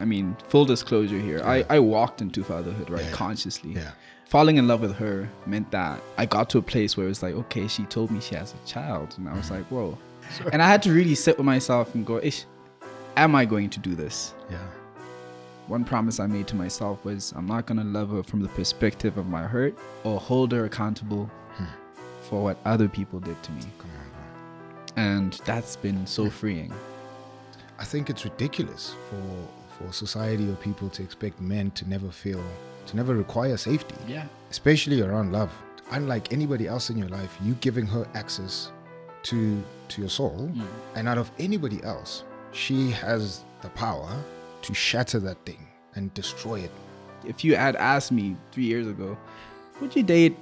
I mean, full disclosure here. I walked into fatherhood, right? Consciously. Yeah. Falling in love with her meant that I got to a place where it was like, okay, she told me she has a child. And I was like, whoa. Sure. And I had to really sit with myself and go, am I going to do this? Yeah. One promise I made to myself was I'm not going to love her from the perspective of my hurt or hold her accountable for what other people did to me. Come on, bro. And that's been so freeing. I think it's ridiculous for society or people to expect men to never require safety. Yeah. Especially around love. Unlike anybody else in your life, you giving her access to your soul, and out of anybody else, she has the power to shatter that thing and destroy it. If you had asked me 3 years ago, would you date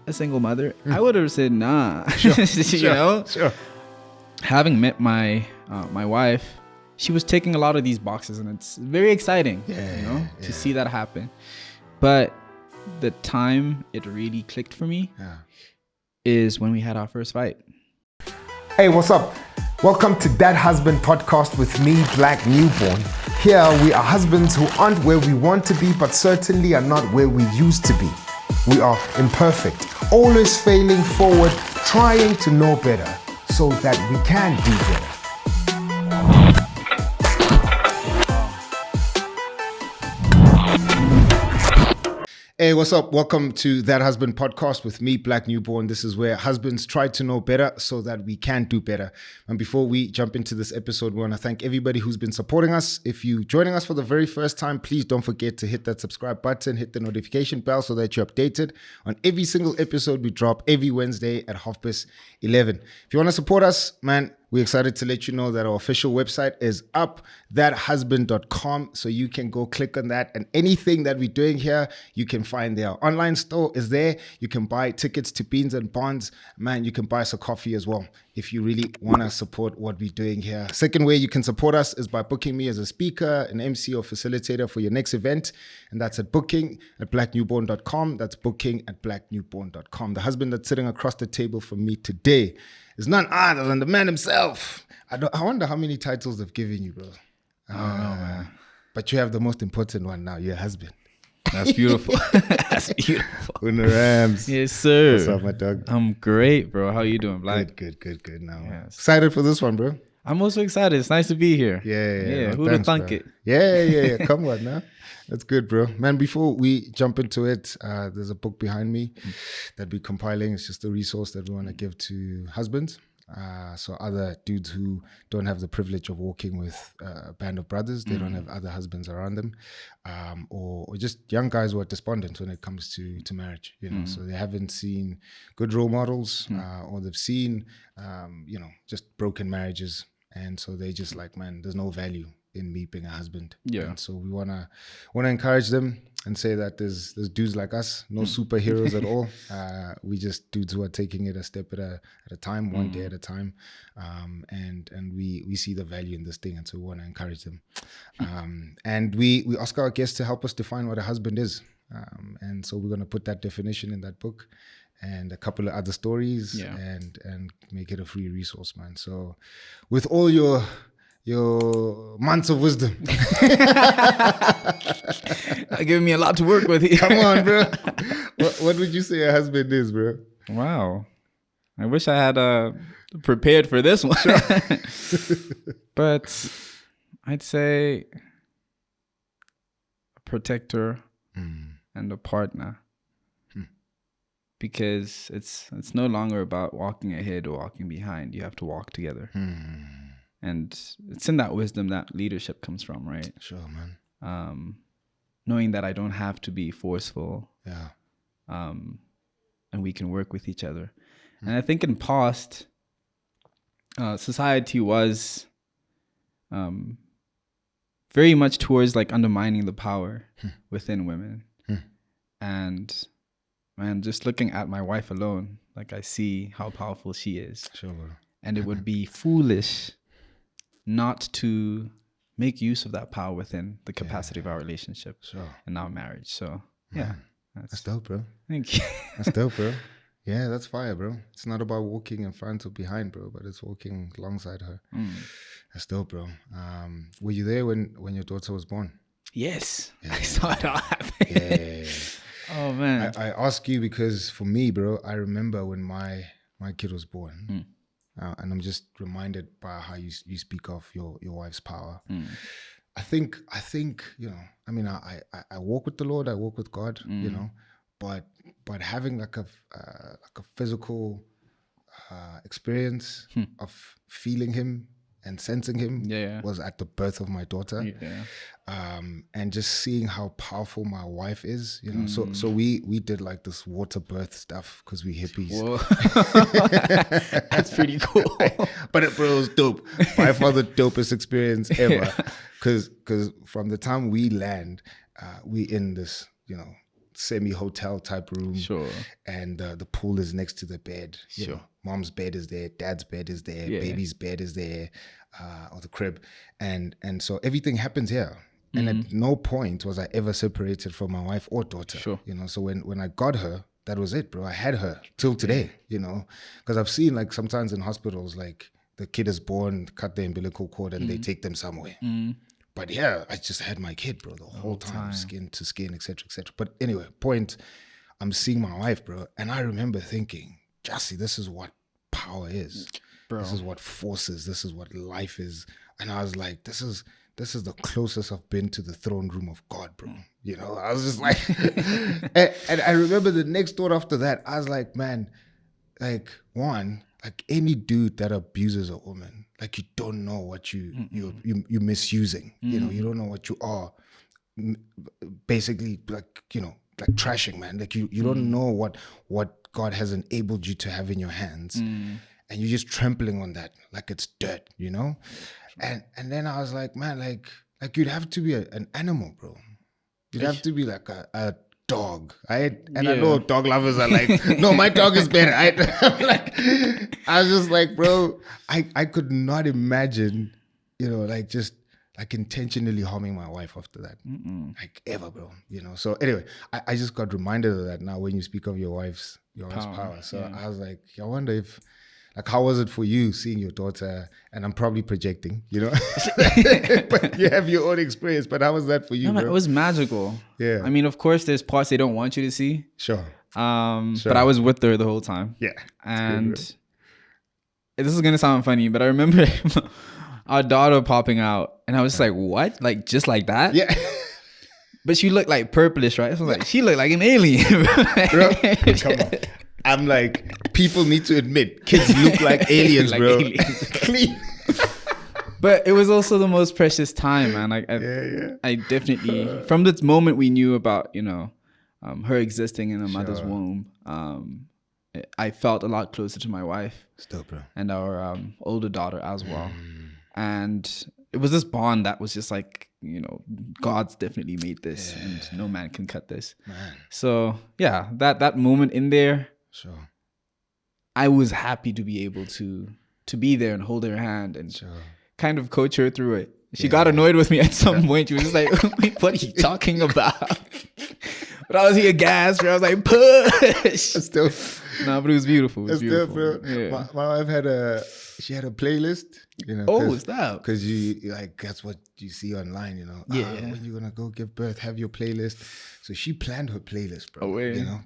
a single mother? I would have said nah. Sure. You know? Sure. Having met my wife, she was ticking a lot of these boxes, and it's very exciting, to see that happen. But the time it really clicked for me is when we had our first fight. Hey, what's up? Welcome to That Husband Podcast with me, Black Newborn. Here we are husbands who aren't where we want to be, but certainly are not where we used to be. We are imperfect, always failing forward, trying to know better so that we can do better. Hey, what's up? Welcome to That Husband Podcast with me, Black Newborn. This is where husbands try to know better so that we can do better. And before we jump into this episode, we want to thank everybody who's been supporting us. If you're joining us for the very first time, please don't forget to hit that subscribe button, hit the notification bell so that you're updated on every single episode we drop every Wednesday at 11:30. If you want to support us, man, we're excited to let you know that our official website is up, thathusband.com. So you can go click on that, and anything that we're doing here, you can find there. Our online store is there. You can buy tickets to Beans and Bonds. Man, you can buy us a coffee as well if you really want to support what we're doing here. Second way you can support us is by booking me as a speaker, an MC or facilitator for your next event. And that's at booking@blacknewborn.com. That's booking@blacknewborn.com. The husband that's sitting across the table from me today is none other than the man himself. I wonder how many titles they've given you, bro. I don't know, man. But you have the most important one now. You're a husband. That's beautiful. That's beautiful. Una Rams. Yes, sir. What's up, my dog? I'm great, bro. How you doing, Black? Good. Now, yes. Excited for this one, bro. I'm also excited. It's nice to be here. Yeah. Who'd have thunk it? Yeah. Come on now. That's good, bro. Man, before we jump into it, there's a book behind me that we're compiling. It's just a resource that we want to give to husbands. So other dudes who don't have the privilege of walking with a band of brothers, they don't have other husbands around them, or just young guys who are despondent when it comes to marriage, so they haven't seen good role models, or they've seen, just broken marriages. And so they just like, man, there's no value in me being a husband. Yeah. And so we wanna encourage them and say that there's dudes like us, no superheroes at all. We just dudes who are taking it a step at a time, one day at a time. And we see the value in this thing, and so we want to encourage them. And we ask our guests to help us define what a husband is. And so we're gonna put that definition in that book and a couple of other stories, and make it a free resource, man. So with all your months of wisdom. Giving me a lot to work with here. Come on, bro. What would you say a husband is, bro? Wow. I wish I had prepared for this one. Sure. But I'd say a protector and a partner. Because it's no longer about walking ahead or walking behind. You have to walk together. And it's in that wisdom that leadership comes from, right? Sure, man. Knowing that I don't have to be forceful. Yeah. And we can work with each other. And I think in past, society was very much towards like undermining the power within women. And man, just looking at my wife alone, like I see how powerful she is. Sure, bro. And it would be foolish not to make use of that power within the capacity of our relationship and our marriage. So, that's dope, bro. Thank you. That's dope, bro. Yeah, that's fire, bro. It's not about walking in front or behind, bro, but it's walking alongside her. That's dope, bro. Were you there when your daughter was born? Yes. Yeah. I saw it all happen. Yeah. Oh, man. I ask you because for me, bro, I remember when my kid was born, and I'm just reminded by how you speak of your wife's power. I think I mean, I walk with the Lord, I walk with God, but having like a physical experience of feeling Him and sensing Him was at the birth of my daughter. And just seeing how powerful my wife is, so we did like this water birth stuff because we hippies. Whoa. That's pretty cool. But it was dope. By far the dopest experience ever. Because from the time we land, we in this, semi-hotel type room. Sure. And the pool is next to the bed. Sure. Mom's bed is there, dad's bed is there, baby's bed is there, or the crib. And so everything happens here. And at no point was I ever separated from my wife or daughter. Sure. So when I got her, that was it, bro. I had her till today, because I've seen like sometimes in hospitals, like the kid is born, cut the umbilical cord and they take them somewhere. But yeah, I just had my kid, bro, the whole time, skin to skin, etc., etc. But anyway, I'm seeing my wife, bro. And I remember thinking, Jassy, this is what power is. Bro. This is what force is. This is what life is. And I was like, this is the closest I've been to the throne room of God, bro. I was just like, and I remember the next thought after that, I was like, man, like any dude that abuses a woman, like you don't know what you're misusing. You don't know what you are basically like trashing, man. Like you don't know what God has enabled you to have in your hands. And you're just trampling on that like it's dirt, And then I was like, man, like you'd have to be an animal, bro. You'd have to be like a dog. I know dog lovers are like, no, my dog is better. I was just like, bro, I could not imagine, just like intentionally harming my wife after that. Like ever, bro. So anyway, I just got reminded of that now when you speak of your wife's power. So I was like, I wonder if, like, how was it for you seeing your daughter? And I'm probably projecting, but you have your own experience. But how was that for you, bro? It was magical. Yeah. I mean, of course, there's parts they don't want you to see. Sure. But I was with her the whole time. Yeah. And this is going to sound funny, but I remember our daughter popping out. And I was like, what? Like, just like that? Yeah. But she looked like purplish, right? So I was like, she looked like an alien. Bro, come on. I'm like, people need to admit, kids look like aliens, like bro. Clean. But it was also the most precious time, man. Like, I definitely, from the moment we knew about, her existing in her mother's womb, I felt a lot closer to my wife. Still, bro. And our older daughter as well. And it was this bond that was just like, God's definitely made this and no man can cut this. Man. So yeah, that moment in there, sure, I was happy to be able to be there and hold her hand and kind of coach her through it. She got annoyed with me at some point. She was just like, what are you talking about? But I was here gasped. I was like, push. Still. No, but it was beautiful. It was beautiful. Still, bro. Yeah. My wife had a playlist. Is that? Because you that's what you see online. When you're gonna go give birth, have your playlist. So she planned her playlist, bro.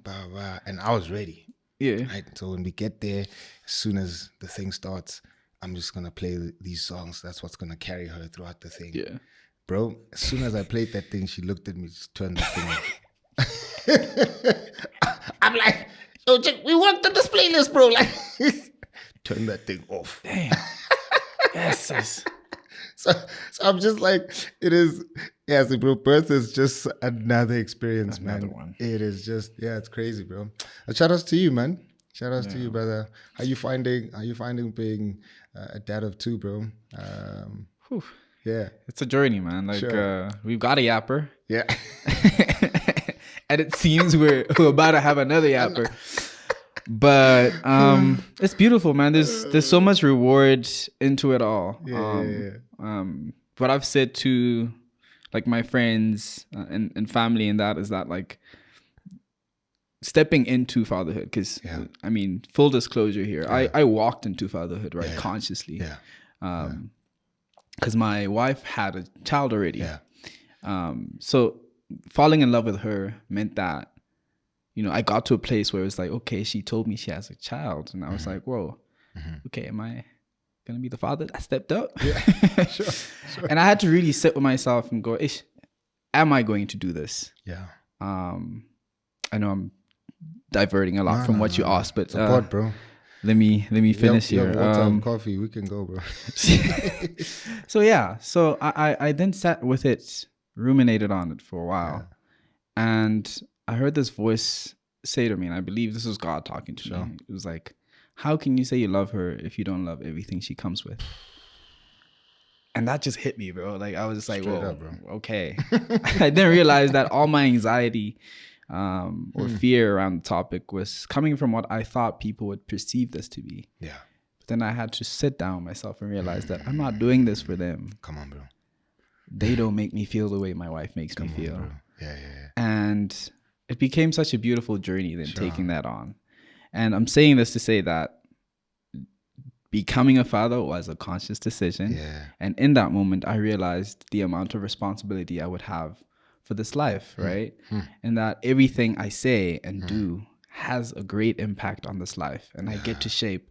Blah, blah, and I was ready. Yeah. Right. So when we get there, as soon as the thing starts, I'm just gonna play these songs. That's what's gonna carry her throughout the thing. Yeah. Bro, as soon as I played that thing, she looked at me, just turned the thing off. I'm like, yo, check, we worked on this playlist, bro. Like, turn that thing off. Damn. Yes. So I'm just like, it is, so bro, birth is just another experience, another man. One. It is just, it's crazy, bro. Shout outs to you, man. Shout outs to you, brother. How you finding being a dad of two, bro? Yeah. It's a journey, man. Like, we've got a yapper. Yeah. And it seems we're about to have another yapper. But it's beautiful, man. There's so much reward into it all. What I've said to like my friends and family and that is that like stepping into fatherhood, because I mean, full disclosure here, I walked into fatherhood consciously. Because my wife had a child already. So falling in love with her meant that, you know, I got to a place where it was like, okay, she told me she has a child. And I was like, whoa, okay, am I going to be the father that stepped up? Yeah, sure. And I had to really sit with myself and go, Ish, am I going to do this? Yeah. I know I'm diverting a lot from what you asked, but support, bro. Let me finish here. Water and coffee, we can go, bro. So yeah, so I then sat with it, ruminated on it for a while, and I heard this voice say to me, and I believe this was God talking to me. It was like, how can you say you love her if you don't love everything she comes with? And that just hit me, bro. Like, I was just like, Straight whoa, up, bro. Okay. I didn't realize that all my anxiety or fear around the topic was coming from what I thought people would perceive this to be. Yeah. But then I had to sit down myself and realize that I'm not doing this for them. Come on, bro. They don't make me feel the way my wife makes me feel. Bro. Yeah. And it became such a beautiful journey then taking that on. And I'm saying this to say that becoming a father was a conscious decision. Yeah. And in that moment, I realized the amount of responsibility I would have for this life, right? And that everything I say and do has a great impact on this life. And I get to shape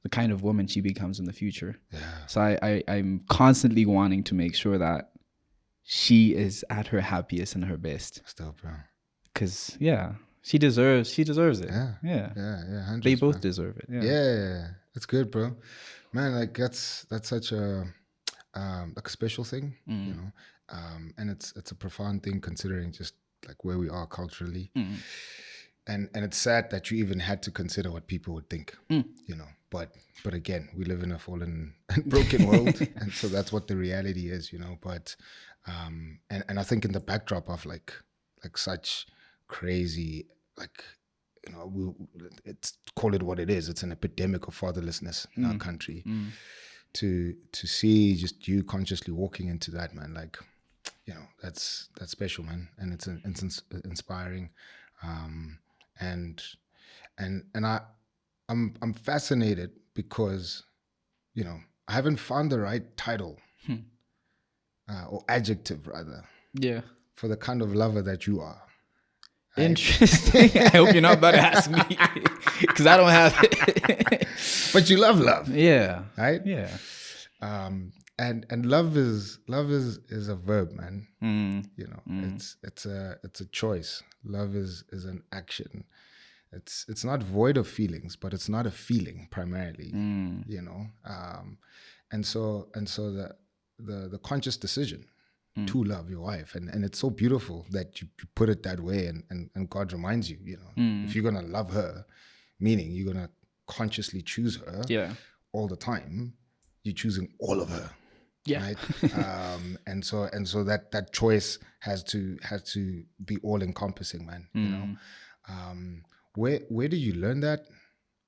the kind of woman she becomes in the future. Yeah. So I'm constantly wanting to make sure that she is at her happiest and her best. Still, bro. Because, she deserves it. Yeah. 100%. They both deserve it. Yeah. That's good, bro. Man, like that's such a like a special thing, you know. And it's a profound thing considering just like where we are culturally. And it's sad that you even had to consider what people would think, you know. But again, we live in a fallen and broken world, and so that's what the reality is, you know. But and I think in the backdrop of like such crazy, like, you know, it's call it what it is. It's an epidemic of fatherlessness in our country. To see just you consciously walking into that, man, like, you know, that's special, man, and it's inspiring, and I'm fascinated because, you know, I haven't found the right title or adjective rather, for the kind of lover that you are. Right? Interesting. I hope you're not about to ask me because I don't have it. But you love love. Yeah. Right? Yeah. And love is a verb, man. You know, it's a choice. Love is an action. It's not void of feelings, but it's not a feeling primarily. You know, and so the conscious decision to love your wife, and it's so beautiful that you put it that way, and God reminds you, you know, if you're gonna love her, meaning you're gonna consciously choose her, all the time, you're choosing all of her. Right. And so that choice has to be all encompassing, man. You know, where do you learn that?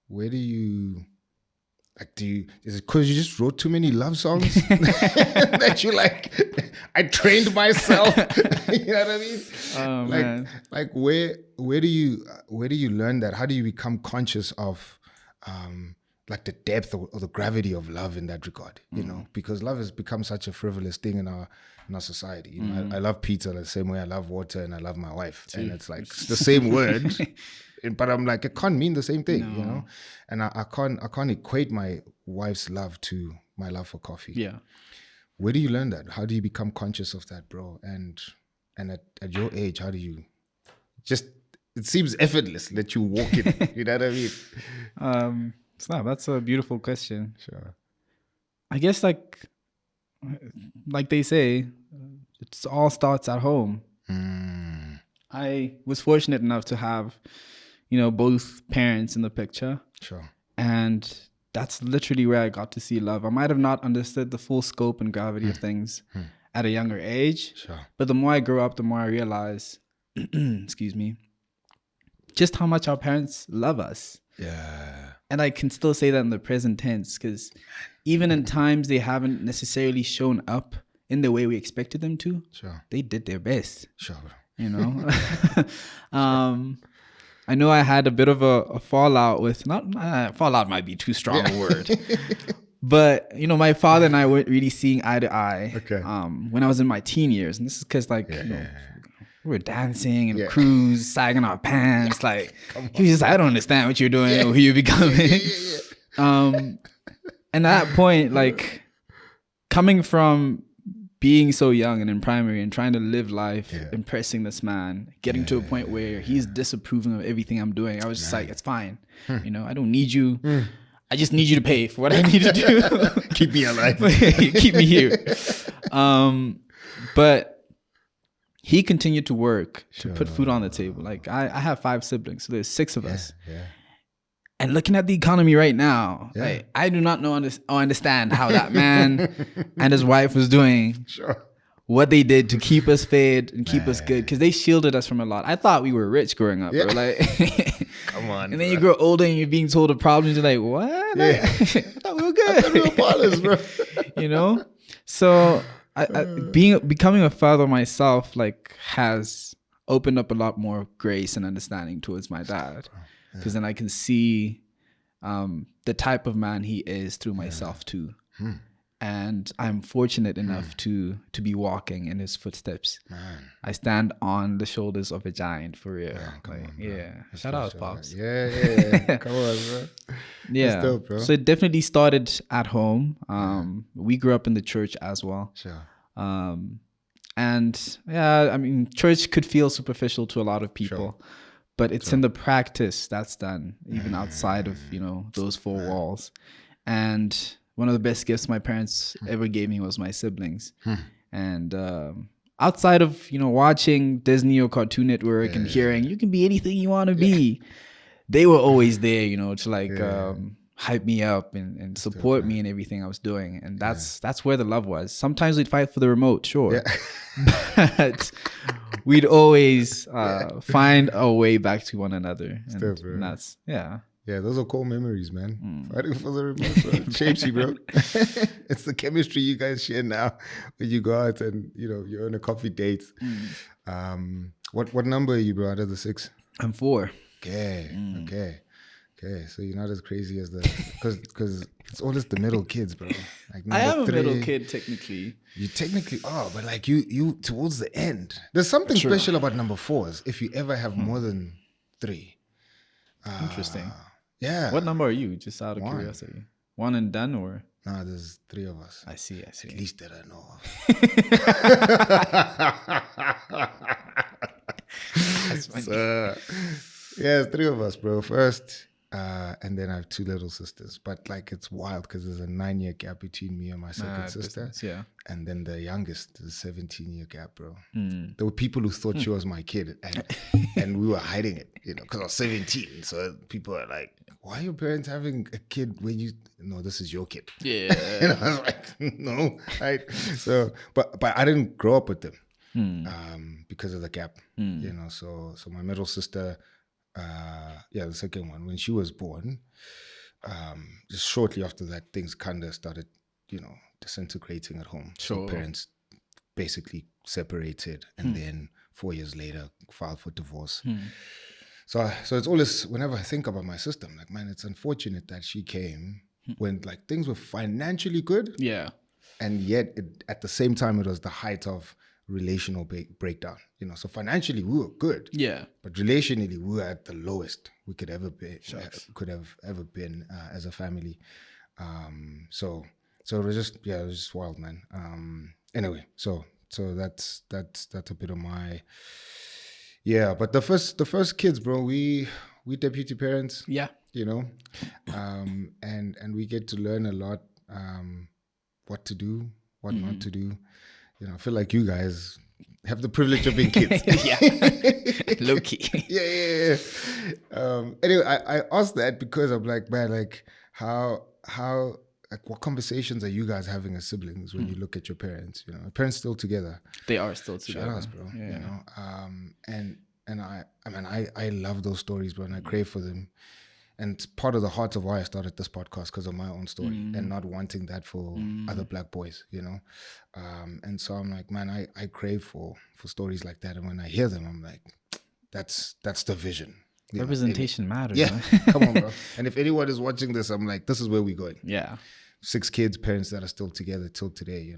Where do you is it because you just wrote too many love songs that you like? I trained myself. You know what I mean? Oh, man. Like where do you learn that? How do you become conscious of like the depth or the gravity of love in that regard, you know, because love has become such a frivolous thing in our society. You know, I love pizza the same way I love water and I love my wife. And it's like it's the same word, but I'm like, it can't mean the same thing, you know? And I can't equate my wife's love to my love for coffee. Yeah. Where do you learn that? How do you become conscious of that, bro? And at your age, how do you just, it seems effortless that you walk in, you know what I mean? That's a beautiful question. Sure. I guess like they say, it all starts at home. I was fortunate enough to have, you know, both parents in the picture. Sure. And that's literally where I got to see love. I might have not understood the full scope and gravity of things at a younger age. Sure. But the more I grew up, the more I realized, excuse me, just how much our parents love us. Yeah. And I can still say that in the present tense, because even in times they haven't necessarily shown up in the way we expected them to, they did their best. Sure. You know? I know I had a bit of a fallout with, fallout might be too strong a word, But my father and I weren't really seeing eye to eye. Okay. When I was in my teen years, and this is because we were dancing and cruise, sagging our pants. Like he was just, I don't understand what you're doing or who you're becoming. And at that point, like coming from being so young and in primary and trying to live life, impressing this man, getting to a point where he's disapproving of everything I'm doing. I was just like, it's fine. I don't need you. I just need you to pay for what I need to do. Keep me alive. Keep me here. But he continued to work to put food on the table. Like I have 5 siblings, so there's 6 of us. And looking at the economy right now, like, I do not know or understand how that man and his wife was doing what they did to keep us fed and keep us good, because they shielded us from a lot. I thought we were rich growing up, bro. Like, come on. And then you grow older and you're being told the problems. You're like, what? I thought we were good. I thought we were polished, bro. So becoming a father myself, like, has opened up a lot more grace and understanding towards my dad. Because then I can see the type of man he is through myself too. And I'm fortunate enough to be walking in his footsteps. I stand on the shoulders of a giant, for real. Shout out, Pops. Yeah. Come on, bro. Yeah. That's dope, bro. So it definitely started at home. We grew up in the church as well. Sure. And I mean, church could feel superficial to a lot of people. But it's in the practice that's done, even outside of, those 4 walls. And one of the best gifts my parents ever gave me was my siblings. And outside of, watching Disney or Cartoon Network and hearing, you can be anything you want to be, they were always there, to like hype me up and support me in everything I was doing. And that's where the love was. Sometimes we'd fight for the remote, sure. But we'd always find our way back to one another. And that's, Yeah, those are cool memories, man. Fighting for the remote, bro. It shapes you, bro. It's the chemistry you guys share now when you go out and, you're on a coffee date. What number are you, bro, out of the 6? I'm 4. Okay, so you're not as crazy as because it's always the middle kids, bro. Like I am 3, a middle kid, technically. You technically are, but like you towards the end. There's something special about number 4s if you ever have more than 3. Interesting. Yeah. What number are you? Just out of curiosity. 1 and done, or? No, there's 3 of us. I see. At least that I know of. That's funny. So, yeah, 3 of us, bro. First. And then I have 2 little sisters, but like it's wild because there's a 9-year gap between me and my second sister. And then the youngest is a 17-year gap, bro. There were people who thought she was my kid, and we were hiding it, because I was 17. So people are like, "Why are your parents having a kid when no, this is your kid?" Yeah. And I was like, "No, right." So, but I didn't grow up with them because of the gap, So my middle sister. The second one, when she was born, just shortly after that, things kind of started, disintegrating at home. So parents basically separated, and then 4 years later filed for divorce. So it's always, whenever I think about my sister, I'm like, man, it's unfortunate that she came when like things were financially good. Yeah. And yet at the same time, it was the height of relational breakdown, so financially we were good, but relationally we were at the lowest we could ever be, could have ever been as a family. So it was just wild, man. Anyway, so that's a bit of my but the first kids, bro, we deputy parents, and we get to learn a lot, what to do, what not to do. I feel like you guys have the privilege of being kids. Low key. Yeah. Anyway, I asked that because I'm like, man, like how like what conversations are you guys having as siblings when you look at your parents? Parents still together. They are still together. Shout outs, bro. And I love those stories, bro, and I crave for them. And part of the heart of why I started this podcast because of my own story and not wanting that for other Black boys, and so I'm like, man, I crave for stories like that. And when I hear them, I'm like, that's the vision. Representation matters. Yeah, man. Come on, bro. And if anyone is watching this, I'm like, this is where we're going. Yeah. 6 kids, parents that are still together till today,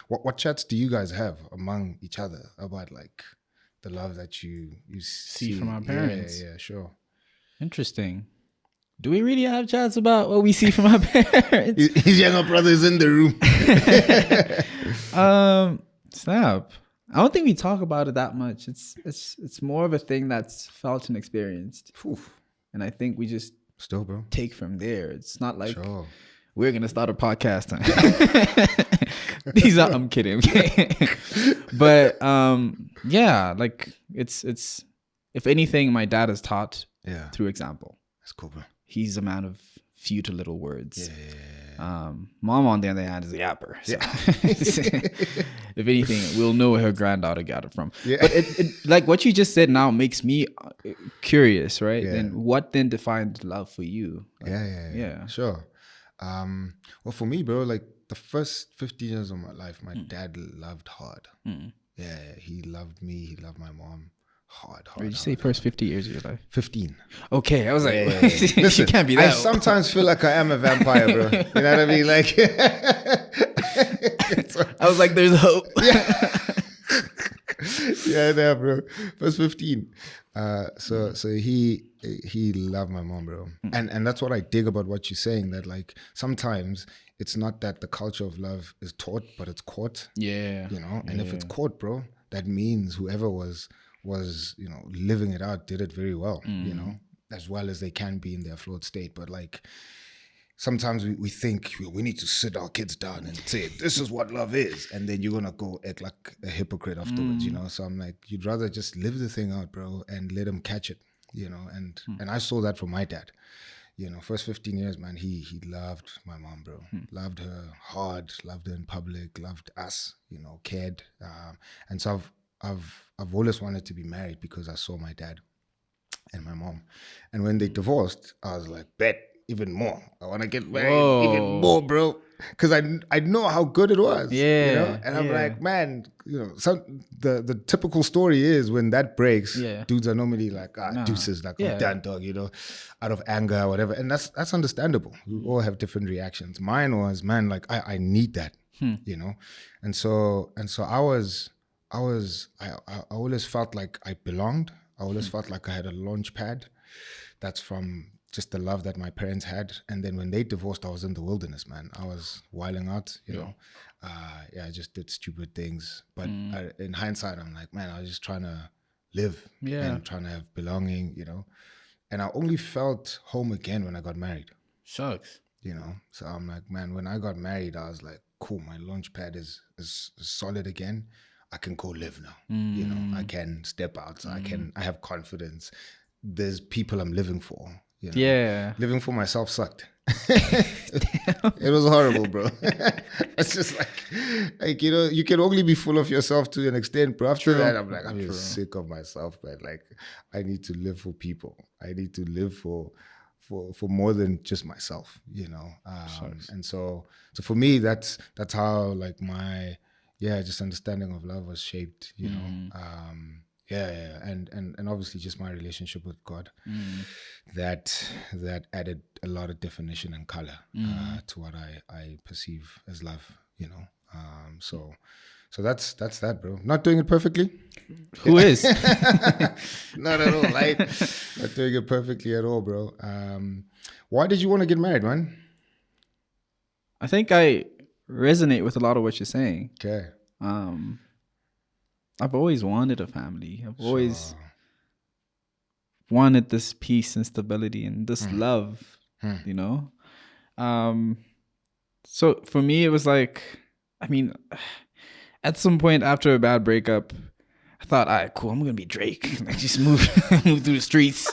what chats do you guys have among each other about like the love that you see from our parents? Yeah, sure. Interesting. Do we really have chats about what we see from our parents? His younger brother is in the room. Snap. I don't think we talk about it that much. It's more of a thing that's felt and experienced. Oof. And I think we just still, bro, take from there. It's not like sure. We're gonna start a podcast. I'm kidding. But yeah, like it's if anything, my dad is taught through example. That's cool, bro. He's a man of few to little words. Mom, on the other hand, is a yapper. So. If anything, we'll know where her granddaughter got it from. But it like what you just said now makes me curious, right? Then what then defined love for you? Like, yeah, sure. Well, for me, bro, like the first 15 years of my life, my dad loved hard. Yeah, he loved me. He loved my mom. Hard. Did you say first 50 years of your life? 15. Okay, I was like, listen, you can't be that. I sometimes feel like I am a vampire, bro. You know what I mean? Like, I was like, there's hope. Yeah, bro. First 15. So he loved my mom, bro. And that's what I dig about what you're saying, that like sometimes it's not that the culture of love is taught, but it's caught. Yeah. And if it's caught, bro, that means whoever was living it out did it very well, as well as they can be in their flawed state. But like sometimes we think we need to sit our kids down and say, this is what love is. And then you're going to go act like a hypocrite afterwards, So I'm like, you'd rather just live the thing out, bro, and let them catch it, And I saw that from my dad. First 15 years, man, he loved my mom, bro. Loved her hard, loved her in public, loved us, cared. And so I've always wanted to be married because I saw my dad and my mom. And when they divorced, I was like, bet even more. I want to get married even more, bro. Because I know how good it was. Yeah. And I'm like, man, the typical story is when that breaks, dudes are normally like, deuces, like, I'm done, dog, out of anger or whatever. And that's understandable. We all have different reactions. Mine was, man, like, I need that, And so I always felt like I belonged. I always felt like I had a launch pad. That's from just the love that my parents had. And then when they divorced, I was in the wilderness, man. I was wilding out, I just did stupid things. But in hindsight, I'm like, man, I was just trying to live and trying to have belonging, And I only felt home again when I got married. Shucks. So I'm like, man, when I got married, I was like, cool, my launch pad is solid again. I can go live now. I can step out. So I have confidence. There's people I'm living for. Living for myself sucked. It was horrible, bro. It's just like you can only be full of yourself to an extent, bro. After that, I'm like, I'm just sick of myself, man. Like, I need to live for people. I need to live for more than just myself, And so for me, that's how like my just understanding of love was shaped, and obviously just my relationship with God, that added a lot of definition and color to what I perceive as love, So that's that, bro. Not doing it perfectly. Who is? Not at all. Like, not doing it perfectly at all, bro. Why did you want to get married, man? I think I resonate with a lot of what you're saying. Okay. I've always wanted a family. I've always wanted this peace and stability and this love, So for me, it was like, at some point after a bad breakup, I thought, all right, cool, I'm going to be Drake. Like, just move through the streets.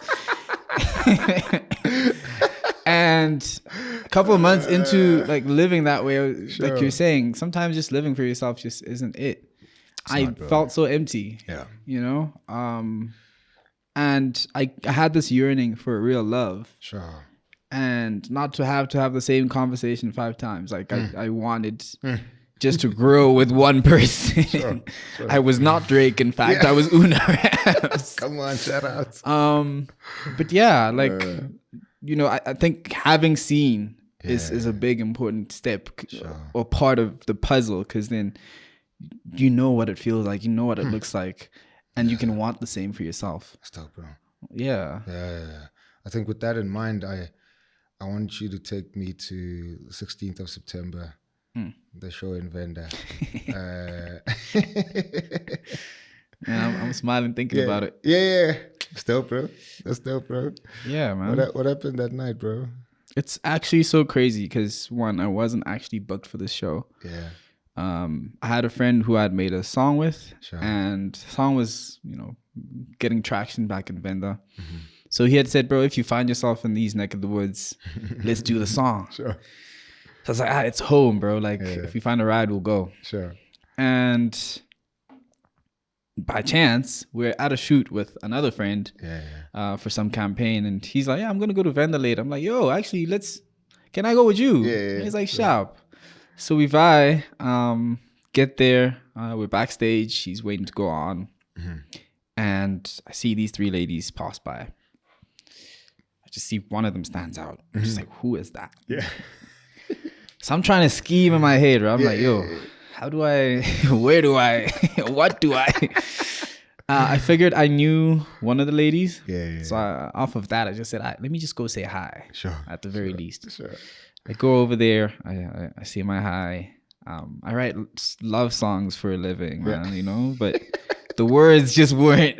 And a couple of months into like living that way, like you're saying, sometimes just living for yourself just isn't it. I felt so empty, and I had this yearning for real love. Sure. And not to have the same conversation 5 times. Like I wanted just to grow with one person. Sure. I was not Drake. In fact, I was Una. Come on, shout out. But yeah, like, I think having seen is a big important step or part of the puzzle, because then you know what it feels like, you know what it looks like, and you can want the same for yourself. That's dope, bro. Yeah. I think with that in mind, I want you to take me to the 16th of September, the show in Venda. I'm smiling thinking about it. Yeah. That's dope, bro. Yeah, man. What happened that night, bro? It's actually so crazy because, one, I wasn't actually booked for the show. Yeah. I had a friend who I'd made a song with, and the song was, getting traction back in Venda. Mm-hmm. So he had said, bro, if you find yourself in these neck of the woods, let's do the song. Sure. So I was like, it's home, bro. Like, if we find a ride, we'll go. Sure. And by chance, we're at a shoot with another friend for some campaign. And he's like, I'm going to go to Venda later. I'm like, yo, actually, can I go with you? And he's like, sharp. So we get there. We're backstage. He's waiting to go on. Mm-hmm. And I see these three ladies pass by. I just see one of them stands out. I'm just like, who is that? Yeah. So I'm trying to scheme in my head. Right? I'm like, yo, how do I, where do I, what do I? I figured I knew one of the ladies. So off of that, I just said, let me just go say hi. Sure. At the very least. Sure. I go over there. I say my hi. I write love songs for a living, man, but the words just weren't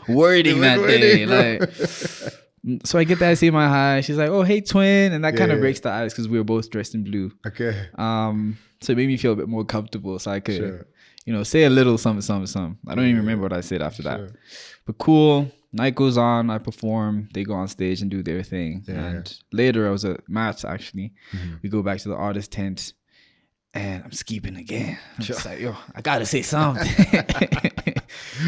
wording that day. Like, so I get that, I say my hi. She's like, oh, hey, twin. And that kind of breaks the ice because we were both dressed in blue. Okay. So it made me feel a bit more comfortable. So I could, say a little something. I don't even remember what I said after that. But cool. Night goes on. I perform. They go on stage and do their thing. And later, I was at Matt's, actually. Mm-hmm. We go back to the artist tent. And I'm skeeping again. I'm just like, yo, I got to say something.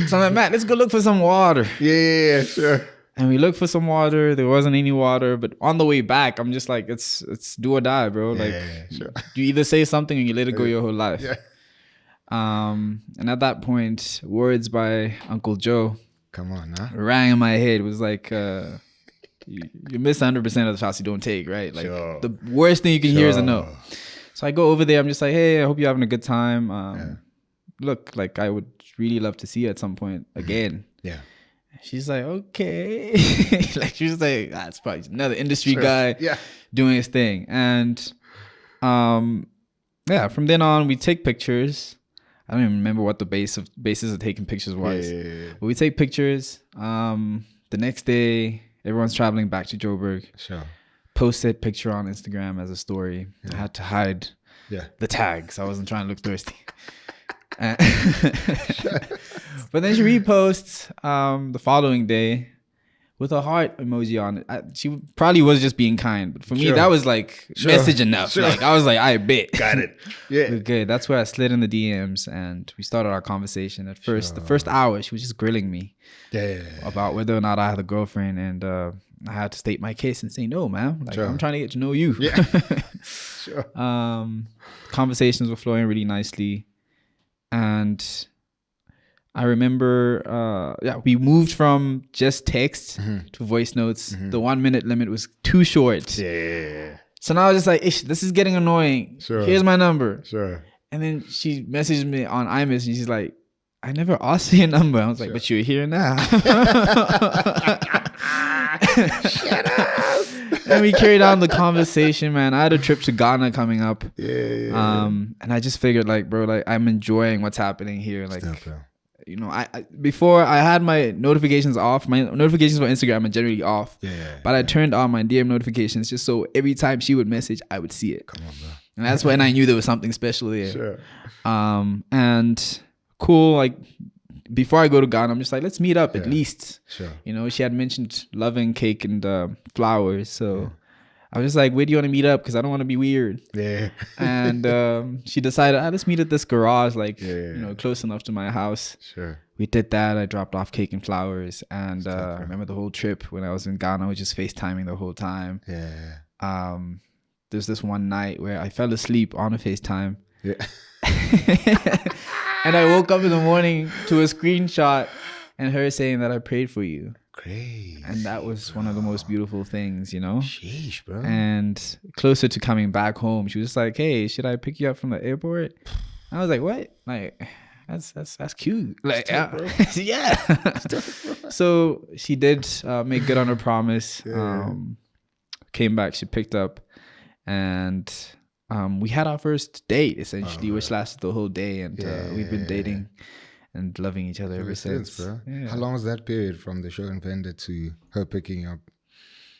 So I'm like, Matt, let's go look for some water. Yeah, sure. And we looked for some water. There wasn't any water. But on the way back, I'm just like, it's do or die, bro. Sure. You either say something or you let it go your whole life. Yeah. And at that point, words by Uncle Joe. Come on, huh? Rang in my head. It was like, you miss 100% of the shots you don't take, right? Like, the worst thing you can hear is a no. So I go over there. I'm just like, hey, I hope you're having a good time. Look, like, I would really love to see you at some point again. Yeah. She's like, okay. Like, she was like, that's probably another industry guy doing his thing. And from then on, we take pictures. I don't even remember what the basis of taking pictures was. But we take pictures. The next day, everyone's traveling back to Joburg. Sure. Post that picture on Instagram as a story. I had to hide the tags. I wasn't trying to look thirsty. But then she reposts the following day with a heart emoji on it. She probably was just being kind, but for me that was like message enough. Like, I was like, I bet. Got it. Yeah. Good. That's where I slid in the DMs and we started our conversation. At first, the first hour, she was just grilling me about whether or not I had a girlfriend, and I had to state my case and say, no, man. Like, I'm trying to get to know you. Yeah. Conversations were flowing really nicely. And I remember, we moved from just text to voice notes. Mm-hmm. The 1 minute limit was too short. Yeah. So now I was just like, this is getting annoying. Sure. Here's my number. Sure. And then she messaged me on iMessage and she's like, I never asked for your number. I was like, but you're here now. Shut up. And we carried on the conversation, man. I had a trip to Ghana coming up. And I just figured, like, bro, like, I'm enjoying what's happening here. Like, Stop, I before I had my notifications off. My notifications for Instagram are generally off. But I turned on my DM notifications just so every time she would message, I would see it. Come on, bro. And that's when I knew there was something special there. Sure. And cool, like, before I go to Ghana, I'm just like, let's meet up at least. Sure. She had mentioned loving cake and flowers. So I was just like, where do you want to meet up? Because I don't want to be weird. Yeah. And she decided, let's meet at this garage, like, close enough to my house. Sure. We did that. I dropped off cake and flowers. And I remember the whole trip when I was in Ghana, I was just FaceTiming the whole time. Yeah. There's this one night where I fell asleep on a FaceTime. Yeah. And I woke up in the morning to a screenshot and her saying that I prayed for you. Crazy. Crazy. And that was one of the most beautiful things, you know? Sheesh, bro. And closer to coming back home, she was just like, hey, should I pick you up from the airport? I was like, what? Like, that's cute. Like, yeah. So she did make good on her promise. Came back, she picked up, and we had our first date essentially, which lasted the whole day, and we've been dating and loving each other ever since. Bro. Yeah. How long was that period from the show in Venda to her picking you up?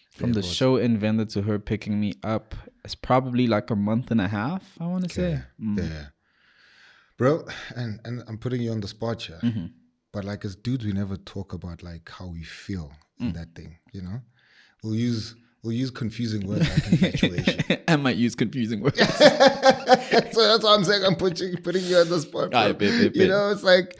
From the show in Venda to her picking me up, it's probably like a month and a half, I want to say. Yeah. Bro, and I'm putting you on the spot here, but like as dudes, we never talk about like how we feel in that thing, you know? We'll use confusing words like infatuation. I might use confusing words. So that's what I'm saying. I'm putting you on the spot. Bro. You know, it's like,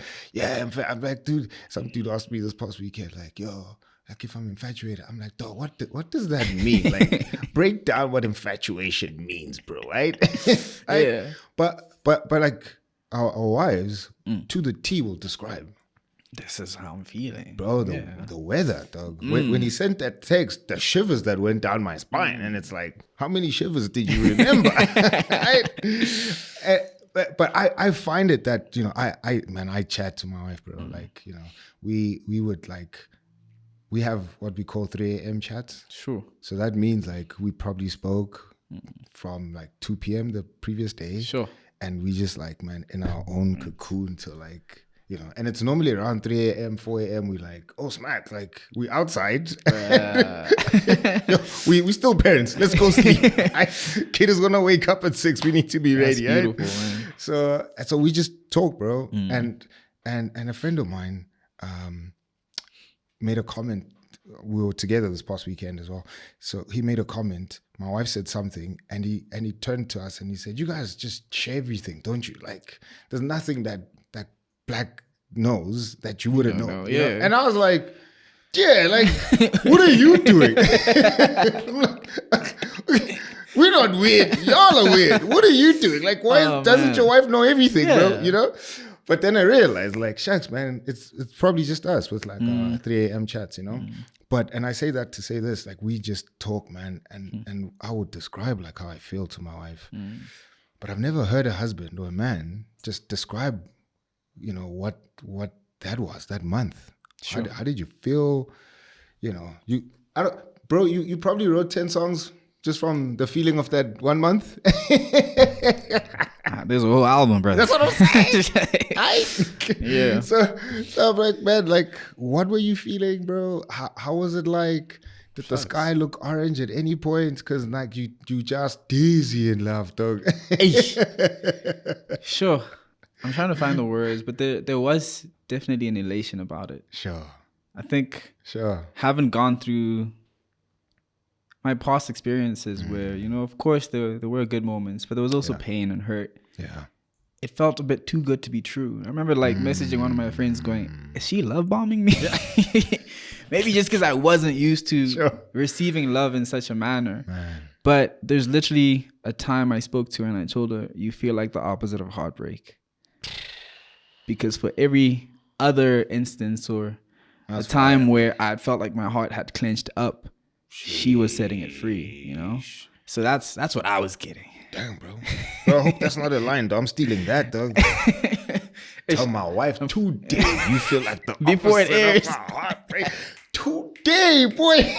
I'm like, dude, some dude asked me this past weekend, like, yo, like if I'm infatuated, I'm like, dog, what does that mean? Like, break down what infatuation means, bro, right? Yeah. But like our wives to the T will describe. This is how I'm feeling. Bro, the weather, dog. When he sent that text, the shivers that went down my spine. And it's like, how many shivers did you remember? Right? But I find it that, you know, I chat to my wife, bro. Like, you know, we would like, we have what we call 3 a.m. chats. Sure. So that means like we probably spoke from like 2 p.m. the previous day. Sure. And we just like, man, in our own cocoon till like, you know, and it's normally around 3 a.m., 4 a.m. We like, oh, smack, like we outside. Yo, we still parents. Let's go sleep. Kid is gonna wake up at 6. We need to be ready. That's beautiful, right? So we just talk, bro. And a friend of mine made a comment. We were together this past weekend as well. So he made a comment. My wife said something, and he turned to us and he said, "You guys just share everything, don't you? Like, there's nothing that Black knows that you wouldn't know." You know? And I was like, yeah, like, what are you doing? We're not weird. Y'all are weird. What are you doing? Like, why doesn't your wife know everything, bro? You know? But then I realized, like, shucks, man, it's probably just us with like 3 a.m. chats, you know? But, and I say that to say this, like, we just talk, man, and I would describe like how I feel to my wife. But I've never heard a husband or a man just describe, you know, what that was, that month. Sure. How did you feel? You know, you probably wrote 10 songs just from the feeling of that 1 month. There's a whole album, brother. That's what I'm saying. Yeah. So I'm like, man, like, what were you feeling, bro? How was it like? Did the sky look orange at any point? Because like you just dizzy in love, dog. Sure. I'm trying to find the words, but there was definitely an elation about it. Sure. I think having gone through my past experiences where, you know, of course there were good moments, but there was also pain and hurt. Yeah. It felt a bit too good to be true. I remember like messaging one of my friends going, is she love bombing me? Maybe just because I wasn't used to receiving love in such a manner. Man. But there's literally a time I spoke to her and I told her, you feel like the opposite of heartbreak. Because for every other instance or a time where I felt like my heart had clenched up, she was setting it free, you know? So that's what I was getting. Damn, bro. Bro, I hope that's not a line, dog. I'm stealing that, dog. Tell my wife today you feel like the before it airs. Today, boy.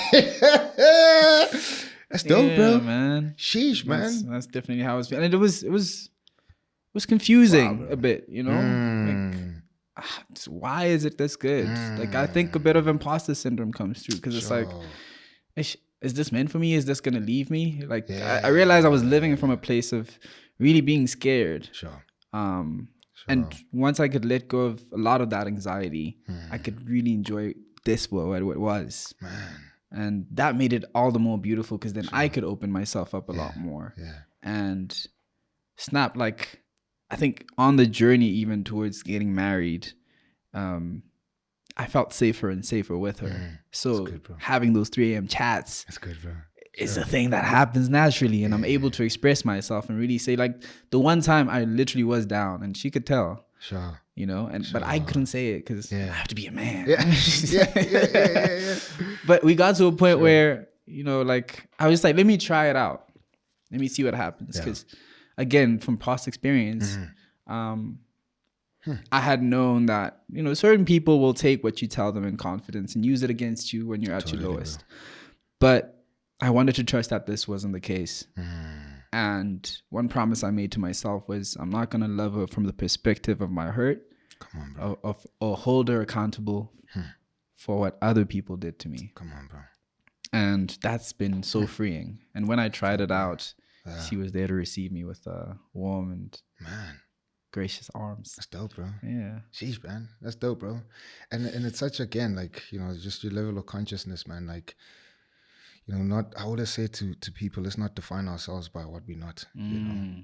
That's dope, bro. Man. Sheesh, man. That's definitely how I was feeling. And it was confusing a bit, you know? Like, why is it this good? Like, I think a bit of imposter syndrome comes through because it's like, is this meant for me? Is this gonna leave me? Like, I realized I was living from a place of really being scared. And once I could let go of a lot of that anxiety, I could really enjoy this for what it was. Man. And that made it all the more beautiful because then I could open myself up a lot more. And snap, like, I think on the journey even towards getting married, I felt safer and safer with her. So good, having those 3 a.m. chats is a thing that happens naturally. And I'm able to express myself and really say, like, the one time I literally was down and she could tell. Sure. You know, but I couldn't say it because I have to be a man. Yeah. But we got to a point where, you know, like I was like, let me try it out. Let me see what happens. Because again, from past experience, I had known that, you know, certain people will take what you tell them in confidence and use it against you when you're at your lowest. But I wanted to trust that this wasn't the case. And one promise I made to myself was I'm not going to love her from the perspective of my hurt. Come on, bro. Or hold her accountable for what other people did to me. Come on, bro. And that's been so freeing. And when I tried it out, she was there to receive me with warm and gracious arms. That's dope, bro. Yeah. Sheesh, man. That's dope, bro. And it's such, again, like, you know, just your level of consciousness, man. Like, you know, I always say to people, let's not define ourselves by what we're not, you know.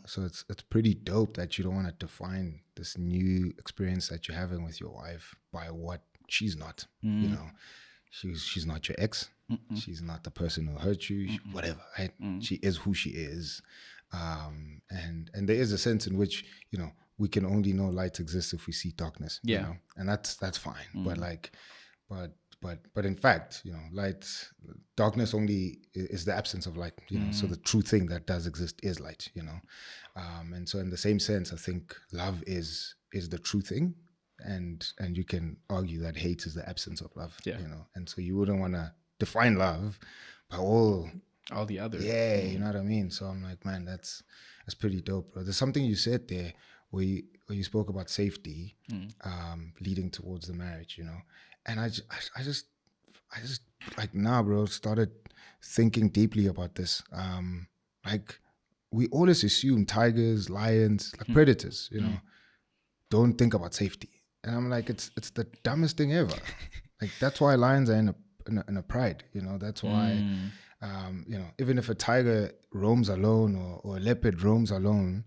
So it's pretty dope that you don't want to define this new experience that you're having with your wife by what she's not, you know. She's not your ex. She's not the person who hurt you, whatever, right? She is who she is. And there is a sense in which, you know, we can only know light exists if we see darkness, you know, and that's fine. But in fact, you know, darkness only is the absence of light, you know, so the true thing that does exist is light, you know. And so in the same sense, I think love is the true thing. And you can argue that hate is the absence of love, you know. And so you wouldn't want to define love by all the others. Yeah, you know what I mean? So I'm like, man, that's pretty dope, bro. There's something you said there where you spoke about safety leading towards the marriage, you know. And I just like now, bro, started thinking deeply about this. Like we always assume tigers, lions, like predators, you know, don't think about safety. And I'm like, it's the dumbest thing ever. Like that's why lions are in a pride, you know. That's why, you know, even if a tiger roams alone or a leopard roams alone,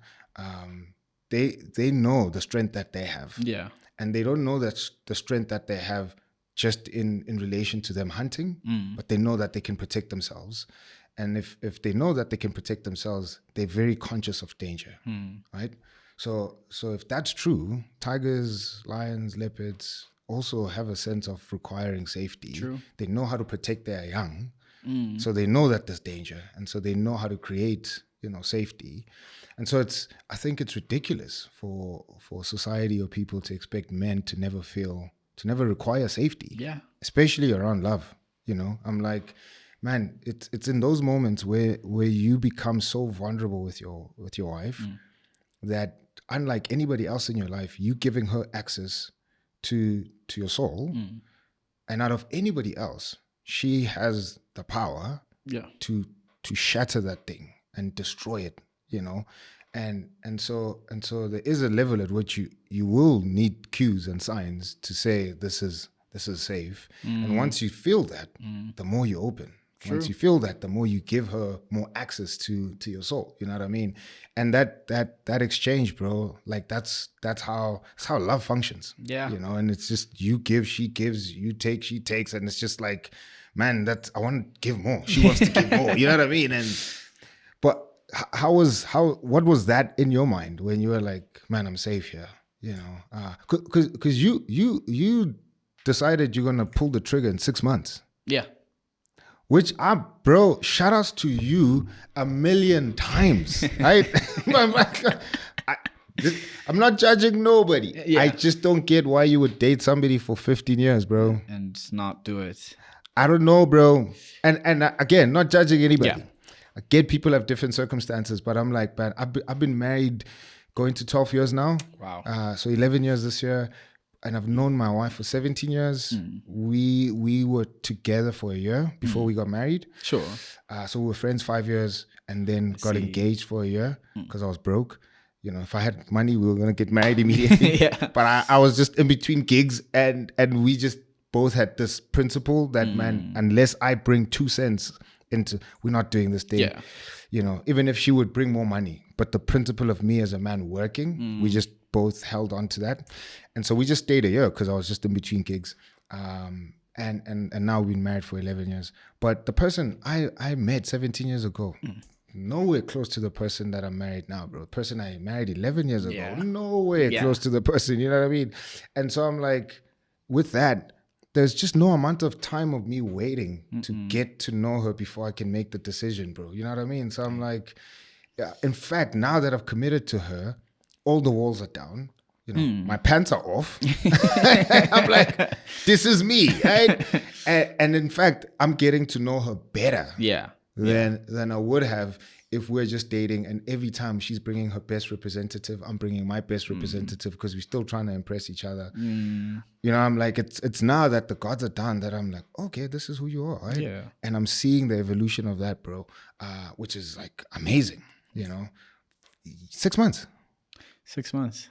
they know the strength that they have. Yeah. And they don't know that the strength that they have just in relation to them hunting, but they know that they can protect themselves. And if they know that they can protect themselves, they're very conscious of danger, right? So if that's true, tigers, lions, leopards also have a sense of requiring safety. True. They know how to protect their young, so they know that there's danger, and so they know how to create, you know, safety. And so I think it's ridiculous for society or people to expect men to never require safety. Yeah. Especially around love. You know, I'm like, man, it's in those moments where you become so vulnerable with your wife that unlike anybody else in your life, you giving her access to your soul, and out of anybody else, she has the power to shatter that thing and destroy it, you know. And so there is a level at which you will need cues and signs to say this is safe. And once you feel that, the more you open. True. Once you feel that, the more you give her more access to your soul. You know what I mean? And that exchange, bro, like that's how love functions. Yeah. You know, and it's just you give, she gives, you take, she takes, and it's just like, man, I want to give more. She wants to give more. You know what I mean? But what was that in your mind when you were like, man, I'm safe here? You know, because you decided you're gonna pull the trigger in 6 months. Yeah. Which bro, shout outs to you 1,000,000 times, right? I'm not judging nobody. Yeah. I just don't get why you would date somebody for 15 years, bro. And not do it. I don't know, bro. And again, not judging anybody. Yeah. I get people have different circumstances, but I'm like, man, I've been married going to 12 years now. Wow. So 11 years this year. And I've known my wife for 17 years. We were together for a year before we got married. Sure. So we were friends 5 years and then got engaged for a year because I was broke. You know, if I had money, we were going to get married immediately. Yeah. But I was just in between gigs and we just both had this principle that, man, unless I bring 2 cents into, we're not doing this thing. Yeah. You know, even if she would bring more money. But the principle of me as a man working, we just both held on to that. And so we just stayed a year because I was just in between gigs. And now we've been married for 11 years. But the person I met 17 years ago, nowhere close to the person that I'm married now, bro. The person I married 11 years ago, Yeah. nowhere close to the person, you know what I mean? And so I'm like, with that, there's just no amount of time of me waiting to get to know her before I can make the decision, bro. You know what I mean? So I'm like, yeah, in fact, now that I've committed to her, all the walls are down. You know, my pants are off. I'm like, this is me, right? And in fact, I'm getting to know her better than I would have if we're just dating. And every time she's bringing her best representative, I'm bringing my best representative because we're still trying to impress each other. You know, I'm like, it's now that the gods are done that I'm like, okay, this is who you are, right? Yeah. And I'm seeing the evolution of that, bro, which is like amazing, you know. 6 months. 6 months.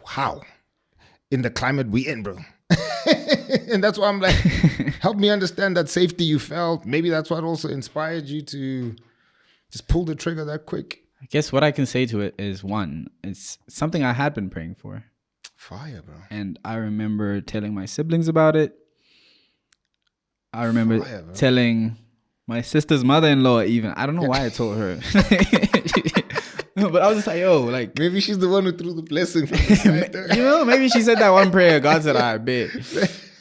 How? In the climate we in, bro. And that's why I'm like, help me understand that safety you felt. Maybe that's what also inspired you to just pull the trigger that quick. I guess what I can say to it is, one, it's something I had been praying for. Fire, bro. And I remember telling my siblings about it. I remember telling my sister's mother-in-law even. I don't know why I told her. But I was just like, yo, like... Maybe she's the one who threw the blessing from the side. You know, maybe she said that one prayer. God said, I bet.